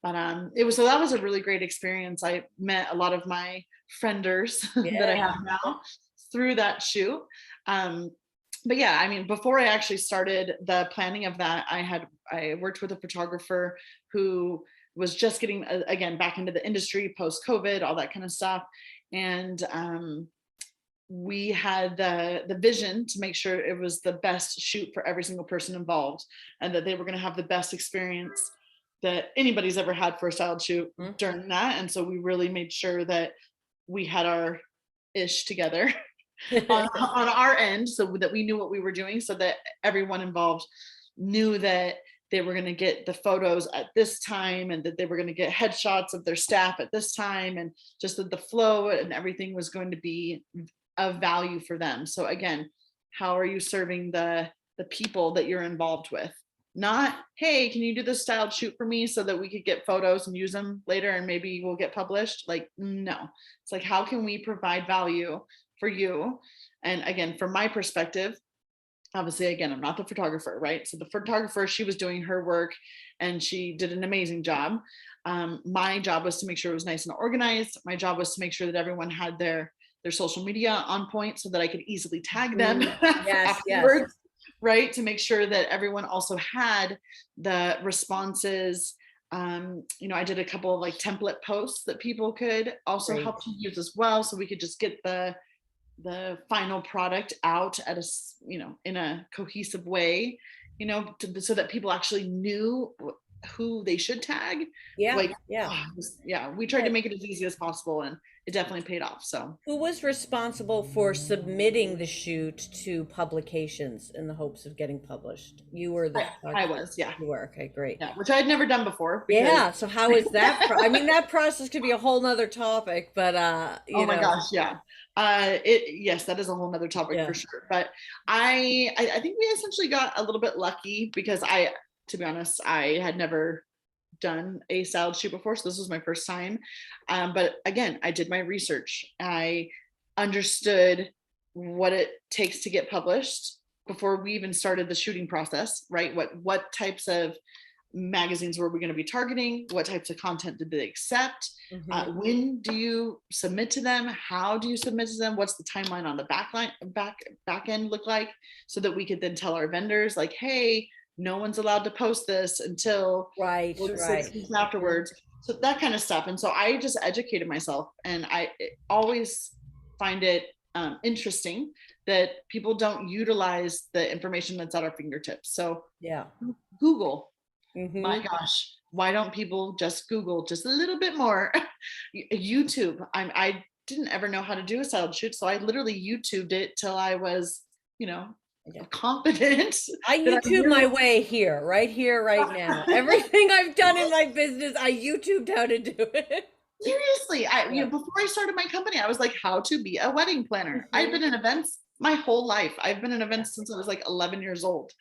But that was a really great experience. I met a lot of my frienders that I have now through that shoot. But yeah, I mean, before I actually started the planning of that, I worked with a photographer who was just getting again back into the industry post COVID, all that kind of stuff, and we had the vision to make sure it was the best shoot for every single person involved, and that they were going to have the best experience that anybody's ever had for a styled shoot during that. And so we really made sure that we had our ish together on our end, so that we knew what we were doing, so that everyone involved knew that they were going to get the photos at this time, and that they were going to get headshots of their staff at this time, and just that the flow and everything was going to be of value for them. So again, how are you serving the people that you're involved with? Not, hey, can you do this styled shoot for me so that we could get photos and use them later and maybe we'll get published? Like, no. It's like, how can we provide value for you? And again, from my perspective, obviously, again, I'm not the photographer, right? So the photographer, she was doing her work and she did an amazing job. My job was to make sure it was nice and organized. My job was to make sure that everyone had their social media on point so that I could easily tag them Yes, yes. afterwards, right? To make sure that everyone also had the responses. I did a couple of like template posts that people could also Great. help to use as well. So we could just get the final product out at in a cohesive way, so that people actually knew who they should tag. Yeah, Like, yeah. yeah, we tried to make it as easy as possible, and it definitely paid off. So Who was responsible for submitting the shoot to publications in the hopes of getting published? You were the I photographer. was, yeah, You were, okay, great. yeah, which I had never done before because Yeah, so how is that? I mean, that process could be a whole nother topic, but oh my gosh, yeah. Yes, that is a whole nother topic for yeah, sure. But I think we essentially got a little bit lucky because to be honest, I had never done a styled shoot before, so this was my first time. But again, I did my research. I understood what it takes to get published before we even started the shooting process, right? What types of magazines were we going to be targeting? What types of content did they accept? When do you submit to them? How do you submit to them? What's the timeline on the back end look like? So that we could then tell our vendors like, hey, no one's allowed to post this until right, 6 weeks afterwards. So that kind of stuff. And so I just educated myself, and I always find it interesting that people don't utilize the information that's at our fingertips. So yeah. Google. My Mm-hmm. gosh, why don't people just Google just a little bit more? YouTube. I didn't ever know how to do a styled shoot, so I literally YouTubed it till I was, Yeah. confident I that I YouTube knew. my way here, right now. Everything I've done in my business, I YouTubed how to do it. Seriously, Yeah. before I started my company, I was like, how to be a wedding planner. I've Mhm. been in events my whole life. I've been in events since I was like 11 years old.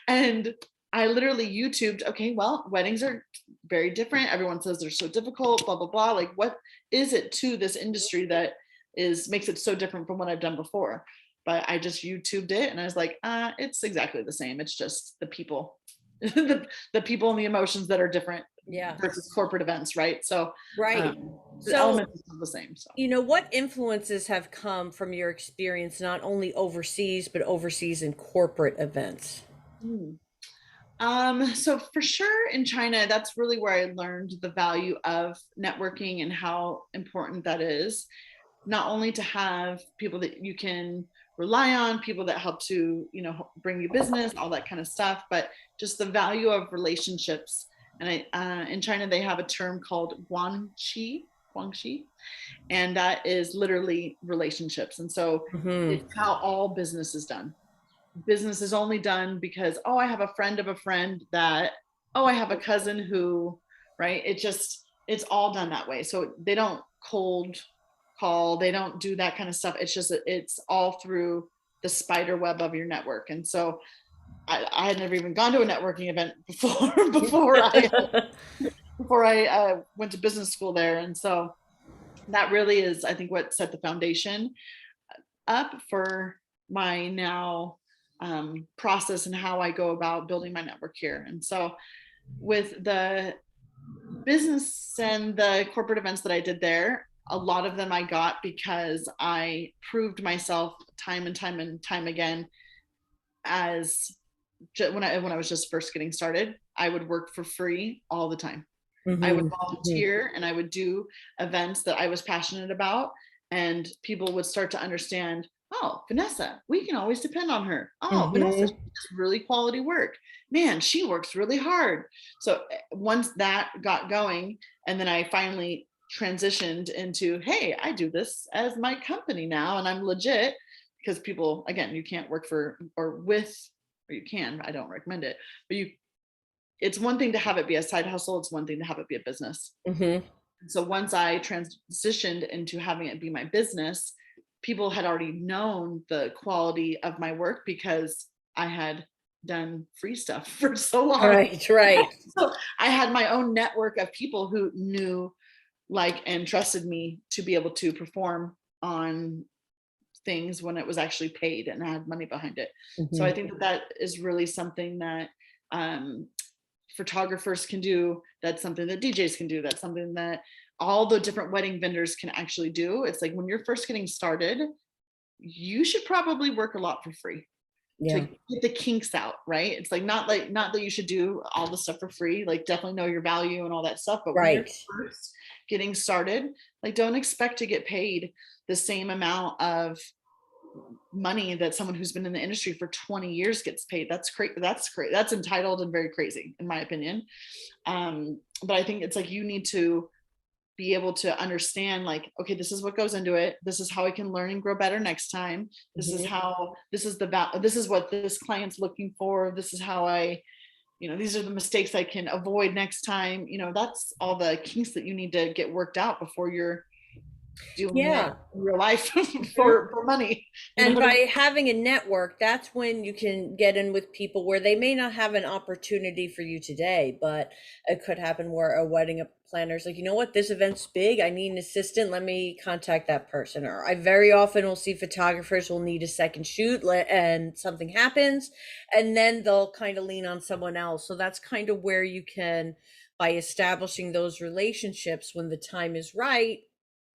And I literally YouTubed, okay, well, weddings are very different. Everyone says they're so difficult, blah, blah, blah. Like, what is it to this industry that makes it so different from what I've done before? But I just YouTubed it and I was like, it's exactly the same. It's just the people, the people and the emotions that are different Yeah. versus corporate events, right? So Right. the So, elements are still the same. So what influences have come from your experience, not only overseas, but overseas in corporate events? Hmm. So for sure in China, that's really where I learned the value of networking and how important that is. Not only to have people that you can rely on, people that help to, bring you business, all that kind of stuff, but just the value of relationships. And in China, they have a term called guangxi, and that is literally relationships. And so Hmm. it's how all business is done. Business is only done because, oh, I have a friend of a friend that, oh, I have a cousin who, right? It's all done that way. So they don't cold call, they don't do that kind of stuff. It's all through the spider web of your network. And so I had never even gone to a networking event before before I went to business school there. And so that really is, I think, what set the foundation up for my now process and how I go about building my network here. And so with the business and the corporate events that I did there, a lot of them I got because I proved myself time and time and time again as when I was just first getting started. I would work for free all the time. I would Hmm. volunteer and I would do events that I was passionate about, and people would start to understand, oh, Vanessa, we can always depend on her. Oh, Vanessa, she Hmm. does really quality work. Man, she works really hard. So once that got going, and then I finally transitioned into, hey, I do this as my company now, and I'm legit, because people, again, you can't work for or with, or you can, I don't recommend it, but it's one thing to have it be a side hustle. It's one thing to have it be a business. Hmm. So once I transitioned into having it be my business, people had already known the quality of my work because I had done free stuff for so long. Right, right. So I had my own network of people who knew, like, and trusted me to be able to perform on things when it was actually paid and had money behind it. So I Mhm. think that that is really something that um, photographers can do. That's something that DJs can do. That's something that all the different wedding vendors can actually do. It's like when you're first getting started, you should probably work a lot for free to Yeah. get the kinks out, right? It's like not that you should do all the stuff for free, like definitely know your value and all that stuff. But when you're Right. first getting started, like don't expect to get paid the same amount of money that someone who's been in the industry for 20 years gets paid. That's crazy. That's crazy. That's entitled and very crazy, in my opinion. But I think it's like you need to be able to understand, like, okay, this is what goes into it. This is how I can learn and grow better next time. This is Mhm. how, this is this is what this client's looking for. This is how I, these are the mistakes I can avoid next time. That's all the kinks that you need to get worked out before you're doing it Yeah. in real life Mhm. for money. And What I mean? by having a network, that's when you can get in with people where they may not have an opportunity for you today, but it could happen where a wedding planner's like, you know what, this event's big. I need an assistant. Let me contact that person. Or I very often will see photographers will need a second shoot and something happens, and then they'll kind of lean on someone else. So that's kind of where you can, by establishing those relationships when the time is right,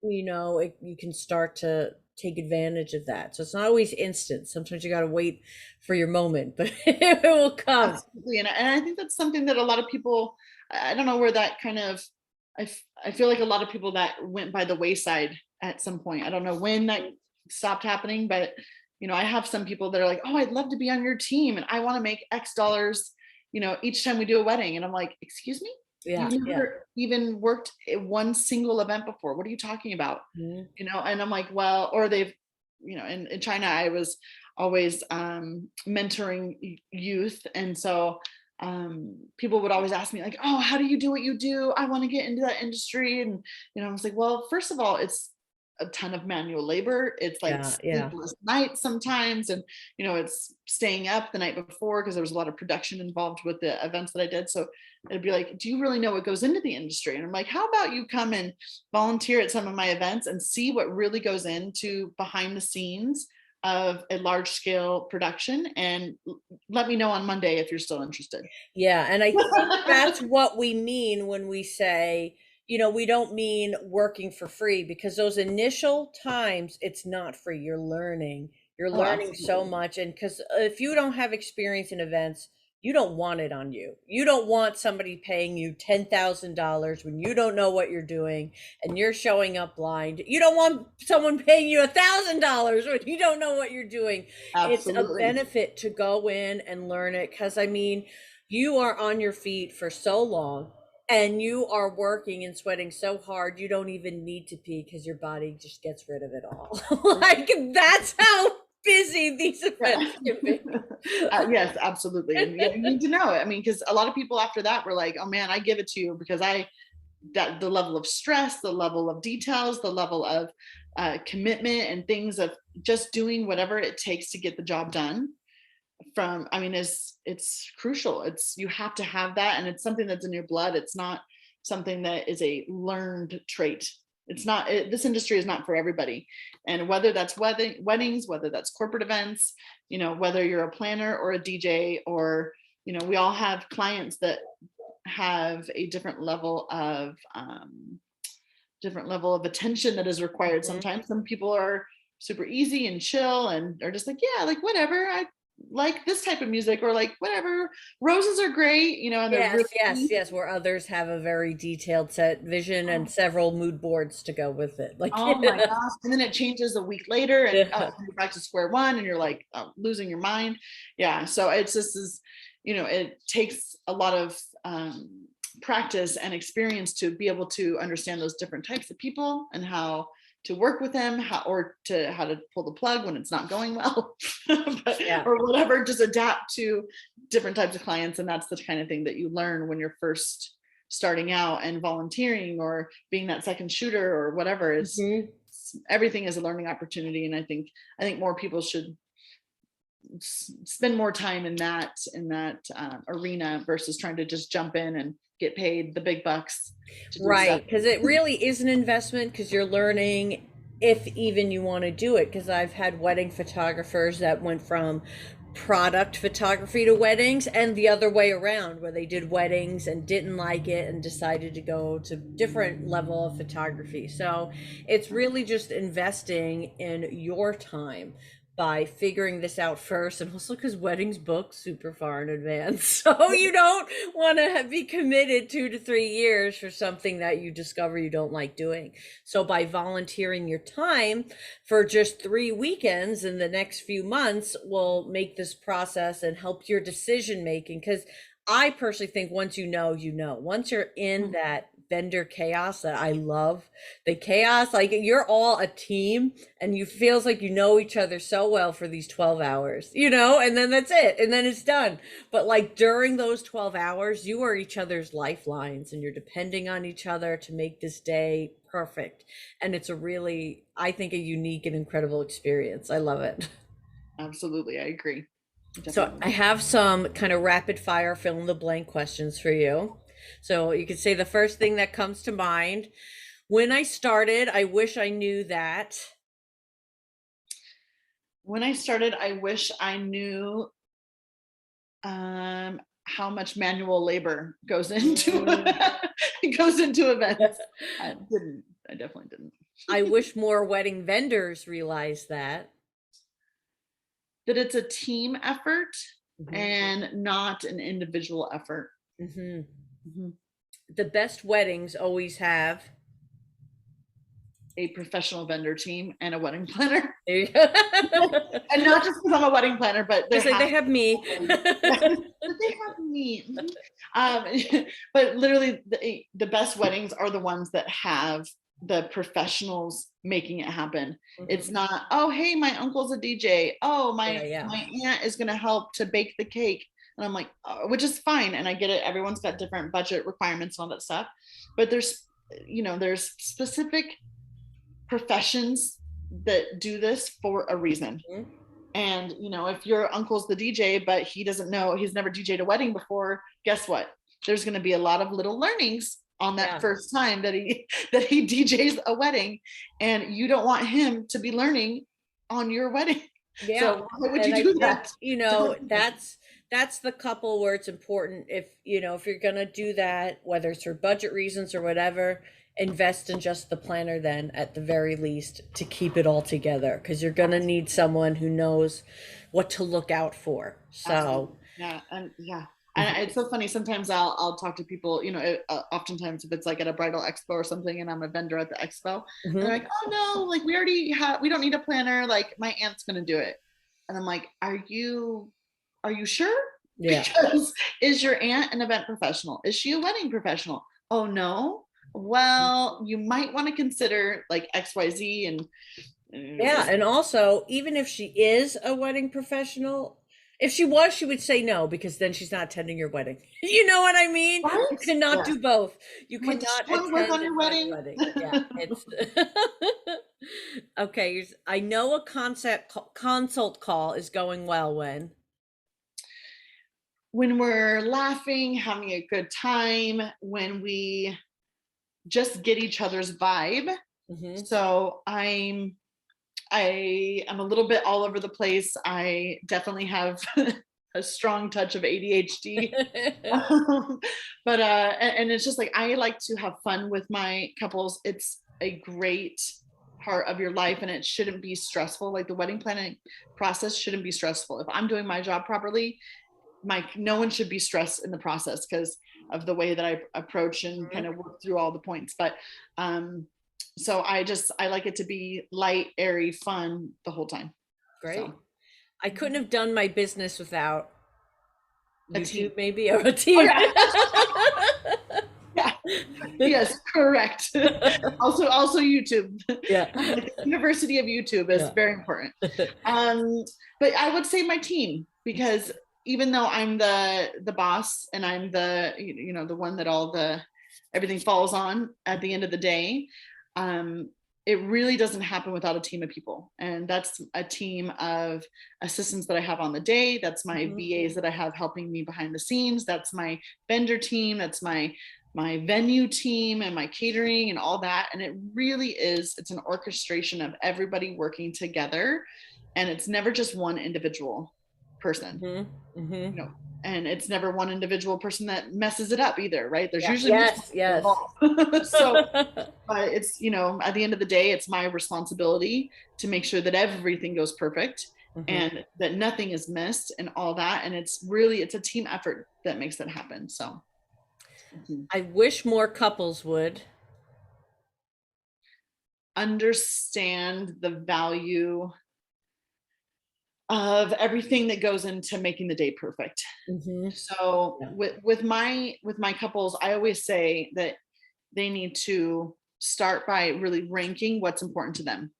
you can start to take advantage of that. So it's not always instant. Sometimes you got to wait for your moment, but it will come. Absolutely. And I think that's something that a lot of people, I don't know where that kind of, I feel like a lot of people that went by the wayside at some point. I don't know when that stopped happening, but I have some people that are like, oh, I'd love to be on your team and I want to make X dollars, each time we do a wedding. And I'm like, excuse me? Yeah, You've yeah. never even worked at one single event before. What are you talking about? Mhm. And I'm like, well, or they've, in China, I was always mentoring youth. And so people would always ask me like, oh, how do you do what you do? I want to get into that industry. And, I was like, well, first of all, it's a ton of manual labor. It's like Yeah, yeah. sleepless nights sometimes. And, it's staying up the night before because there was a lot of production involved with the events that I did. So it'd be like, do you really know what goes into the industry? And I'm like, how about you come and volunteer at some of my events and see what really goes into behind the scenes of a large scale production, and let me know on Monday if you're still interested. Yeah, and I think that's what we mean when we say, we don't mean working for free, because those initial times it's not free. You're learning. You're Oh, learning so absolutely. much. And because if you don't have experience in events, you don't want it on you. You don't want somebody paying you $10,000 when you don't know what you're doing and you're showing up blind. You don't want someone paying you $1,000 when you don't know what you're doing. It's a Absolutely. benefit to go in and learn it, because I mean, you are on your feet for so long and you are working and sweating so hard you don't even need to pee because your body just gets rid of it all. Like, that's how busy these Yeah. events can be. Yes, absolutely. And yeah, you need to know it. I mean, because a lot of people after that were like, oh man, I give it to you because that the level of stress, the level of details, the level of commitment and things of just doing whatever it takes to get the job done from, I mean, is it's crucial. It's, you have to have that, and it's something that's in your blood. It's not something that is a learned trait. It's not this industry is not for everybody. And whether that's weddings, whether that's corporate events, whether you're a planner or a DJ, or we all have clients that have a different level of attention that is required. Mhm. Sometimes some people are super easy and chill and are just like, yeah, like whatever, I like this type of music, or like whatever, roses are great, and they're Yes, yes, really, yes. Where others have a very detailed set vision and several mood boards to go with it. Like, oh my gosh, and then it changes a week later and yeah. you're back to square one and you're like losing your mind. Yeah, so it's just is, it takes a lot of practice and experience to be able to understand those different types of people and how to work with them, how to pull the plug when it's not going well, Yeah. or whatever, just adapt to different types of clients. And that's the kind of thing that you learn when you're first starting out and volunteering or being that second shooter or whatever. Is Mhm. everything is a learning opportunity. And I think more people should spend more time in that arena versus trying to just jump in and get paid the big bucks to do stuff. Right, because it really is an investment because you're learning if even you want to do it. Because I've had wedding photographers that went from product photography to weddings and the other way around, where they did weddings and didn't like it and decided to go to different level of photography. So it's really just investing in your time by figuring this out first, and also because weddings book super far in advance, so you don't want to be committed 2 to 3 years for something that you discover you don't like doing. So by volunteering your time for just 3 weekends in the next few months will make this process and help your decision making. Because I personally think once you know, once you're in that vendor chaos that I love, the chaos, like you're all a team and you feels like you know each other so well for these 12 hours, and then that's it. And then it's done. But like during those 12 hours, you are each other's lifelines and you're depending on each other to make this day perfect. And it's a really, I think, a unique and incredible experience. I love it. Absolutely, I agree. So Definitely. I have some kind of rapid fire fill in the blank questions for you. So you could say the first thing that comes to mind. When I started, I wish I knew that. When I started, I wish I knew how much manual labor goes into goes into events. I didn't. I definitely didn't. I wish more wedding vendors realized that. That it's a team effort Mhm. and not an individual effort. Mhm. Mhm. The best weddings always have. A professional vendor team and a wedding planner. There you go. And not just because I'm a wedding planner, but there Just like has they have me. but they have me. But literally, the best weddings are the ones that have the professionals making it happen. It's Mhm. not, oh, hey, my uncle's a DJ. Oh, Yeah, my yeah. my aunt is going to help to bake the cake, and I'm like, oh, which is fine, and I get it. Everyone's got different budget requirements and all that stuff, but there's specific professions that do this for a reason. Mhm. And if your uncle's the DJ, but he doesn't know, he's never DJ'd a wedding before, guess what? There's going to be a lot of little learnings on that Yeah. first time that he DJs a wedding, and you don't want him to be learning on your wedding. Yeah. So why would And you I do think, that? Don't. that's the couple where it's important, if you're gonna do that, whether it's for budget reasons or whatever, invest in just the planner then at the very least to keep it all together, because you're gonna need someone who knows what to look out for. Absolutely. So Yeah. And yeah. And mhm, it's so funny. Sometimes I'll talk to people, oftentimes if it's like at a bridal expo or something and I'm a vendor at the expo, and they're mhm, like, oh no, like we don't need a planner. Like my aunt's going to do it. And I'm like, are you sure? yeah. Because is your aunt an event professional? Is she a wedding professional? Oh no. Well, you might want to consider like XYZ Yeah, and and also, even if she is a wedding professional, if she was, she would say no because then she's not attending your wedding. You know what I mean? You right? cannot Yes. do both. You I'm like, does cannot she want to work attend on and your plan a wedding? wedding. Yeah, it's okay. I know a consult call is going well when. When we're laughing, having a good time, when we just get each other's vibe. Hmm. So I am a little bit all over the place. I definitely have a strong touch of ADHD. But and it's just like I like to have fun with my couples. It's a great part of your life and it shouldn't be stressful. Like the wedding planning process shouldn't be stressful. If I'm doing my job properly, no one should be stressed in the process because of the way that I approach and kind of work through all the points. But so I like it to be light, airy, fun the whole time. Great. So I couldn't have done my business without a team. YouTube, maybe, or a Oh team. yeah, yeah, yes, correct. Also YouTube. Yeah. Like the University of YouTube is Yeah. very important. Um, but I would say my team because even though I'm the boss and I'm the one that all the everything falls on at the end of the day, um, it really doesn't happen without a team of people. And that's a team of assistants that I have on the day. That's my VAs that I have helping me behind the scenes. That's my vendor team. That's my venue team and my catering and all that. And it really is, it's an orchestration of everybody working together. And it's never just one individual person, you know, and it's never one individual person that messes it up either, right? There's usually yes, yes. So but it's, you know, at the end of the day, it's my responsibility to make sure that everything goes perfect and that nothing is missed and all that. And it's really, it's a team effort that makes that happen. So I wish more couples would understand the value of everything that goes into making the day perfect. So with my couples, I always say that they need to start by really ranking what's important to them,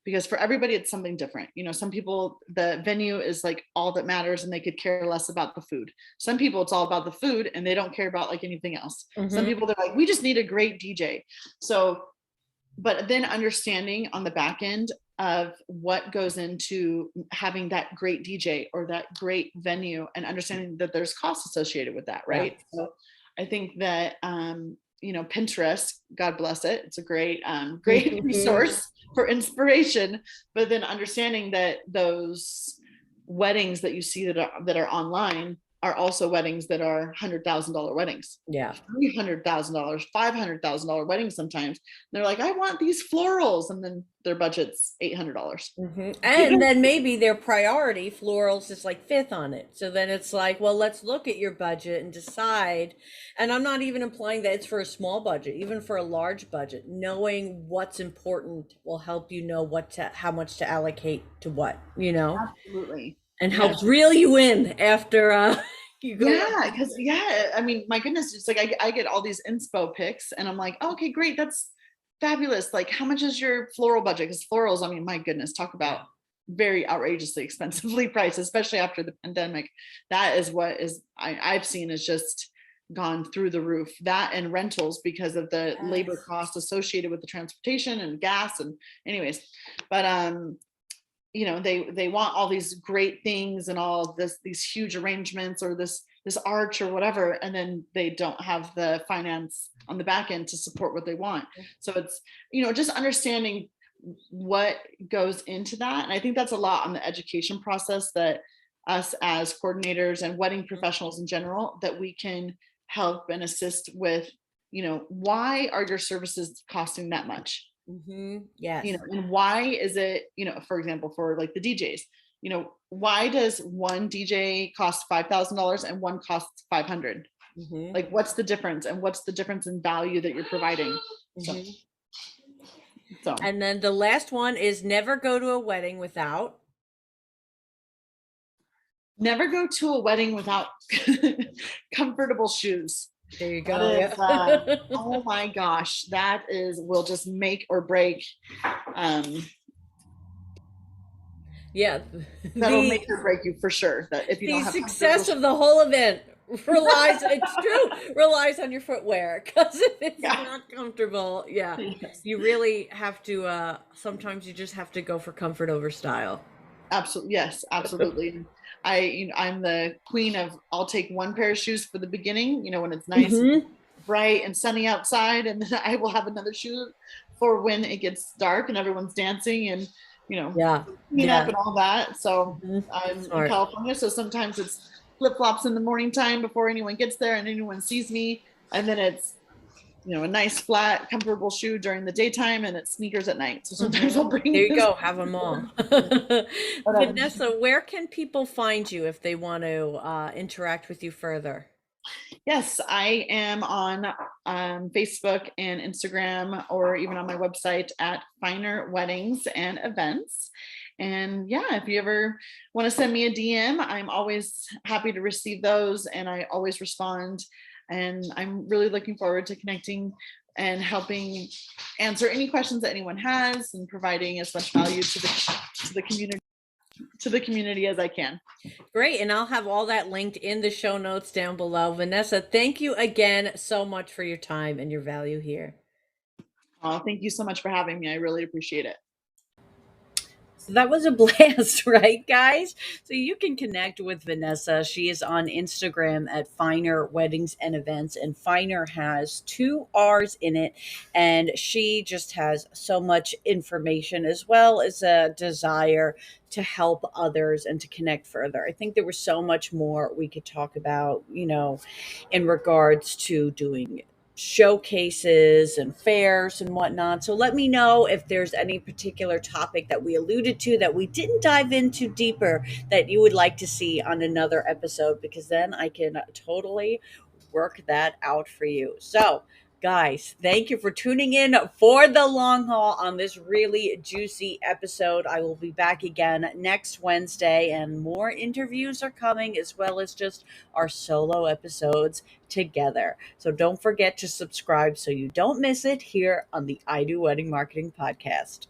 because for everybody it's something different. You know, some people the venue is like all that matters and they could care less about the food. Some people it's all about the food and they don't care about like anything else. Some people they're like, we just need a great DJ. So but then understanding on the back end of what goes into having that great DJ or that great venue, and understanding that there's costs associated with that, right? So I think that you know, Pinterest, God bless it, it's a great great resource for inspiration, but then understanding that those weddings that you see that are online are also weddings that are $100,000 weddings. $300,000, $500,000 weddings sometimes. They're like, I want these florals, and then their budget's $800. And then maybe their priority, florals, is like fifth on it. So then it's like, well, let's look at your budget and decide. And I'm not even implying that it's for a small budget, even for a large budget. Knowing what's important will help you know how much to allocate to what, you know? Absolutely. And helps reel you in after you go. Yeah, because I mean, my goodness, it's like I get all these inspo pics and I'm like, oh, okay, great, that's fabulous. Like, how much is your floral budget? Because florals, I mean, my goodness, talk about very outrageously expensively priced, especially after the pandemic. That is what I've seen is just gone through the roof. That and rentals, because of the labor cost associated with the transportation and gas and anyways. But you know, they want all these great things and all these huge arrangements or this arch or whatever, and then they don't have the finance on the back end to support what they want. So it's, you know, just understanding what goes into that. And I think that's a lot on the education process that us as coordinators and wedding professionals in general, that we can help and assist with, you know, why are your services costing that much? Yes. You know, and why is it, you know, for example, for like the DJs, you know, why does one DJ cost $5,000 and one costs 500? Like, what's the difference, and what's the difference in value that you're providing? So, and then the last one is never go to a wedding without comfortable shoes. There you go. Oh my gosh, that will just make or break. That'll make or break you for sure. That if you don't have success of the whole event relies on your footwear, because if it's not comfortable, you really have to sometimes you just have to go for comfort over style. Absolutely. Yes, absolutely. I'm the queen of, I'll take one pair of shoes for the beginning, you know, when it's nice, bright and sunny outside, and then I will have another shoe for when it gets dark and everyone's dancing and, you know, clean up and all that. So I'm in California, so sometimes it's flip-flops in the morning time before anyone gets there and anyone sees me, and then it's, you know, a nice flat comfortable shoe during the daytime, and it's sneakers at night. So sometimes I'll bring there you go, have them all. Vanessa, where can people find you if they want to interact with you further? Yes, I am on Facebook and Instagram, or even on my website at Finerr Weddings and Events. And yeah, if you ever want to send me a DM, I'm always happy to receive those, and I always respond. And I'm really looking forward to connecting and helping answer any questions that anyone has, and providing as much value to the community as I can. Great. And I'll have all that linked in the show notes down below. Vanessa, thank you again so much for your time and your value here. Thank you so much for having me. I really appreciate it. So that was a blast, right, guys? So you can connect with Vanessa. She is on Instagram at Finerr Weddings and Events, and Finerr has two R's in it. And she just has so much information as well as a desire to help others and to connect further. I think there was so much more we could talk about, in regards to doing showcases and fairs and whatnot. So let me know if there's any particular topic that we alluded to that we didn't dive into deeper that you would like to see on another episode, because then I can totally work that out for you. So, guys, thank you for tuning in for the long haul on this really juicy episode. I will be back again next Wednesday, and more interviews are coming, as well as just our solo episodes together. So don't forget to subscribe so you don't miss it here on the I Do Wedding Marketing Podcast.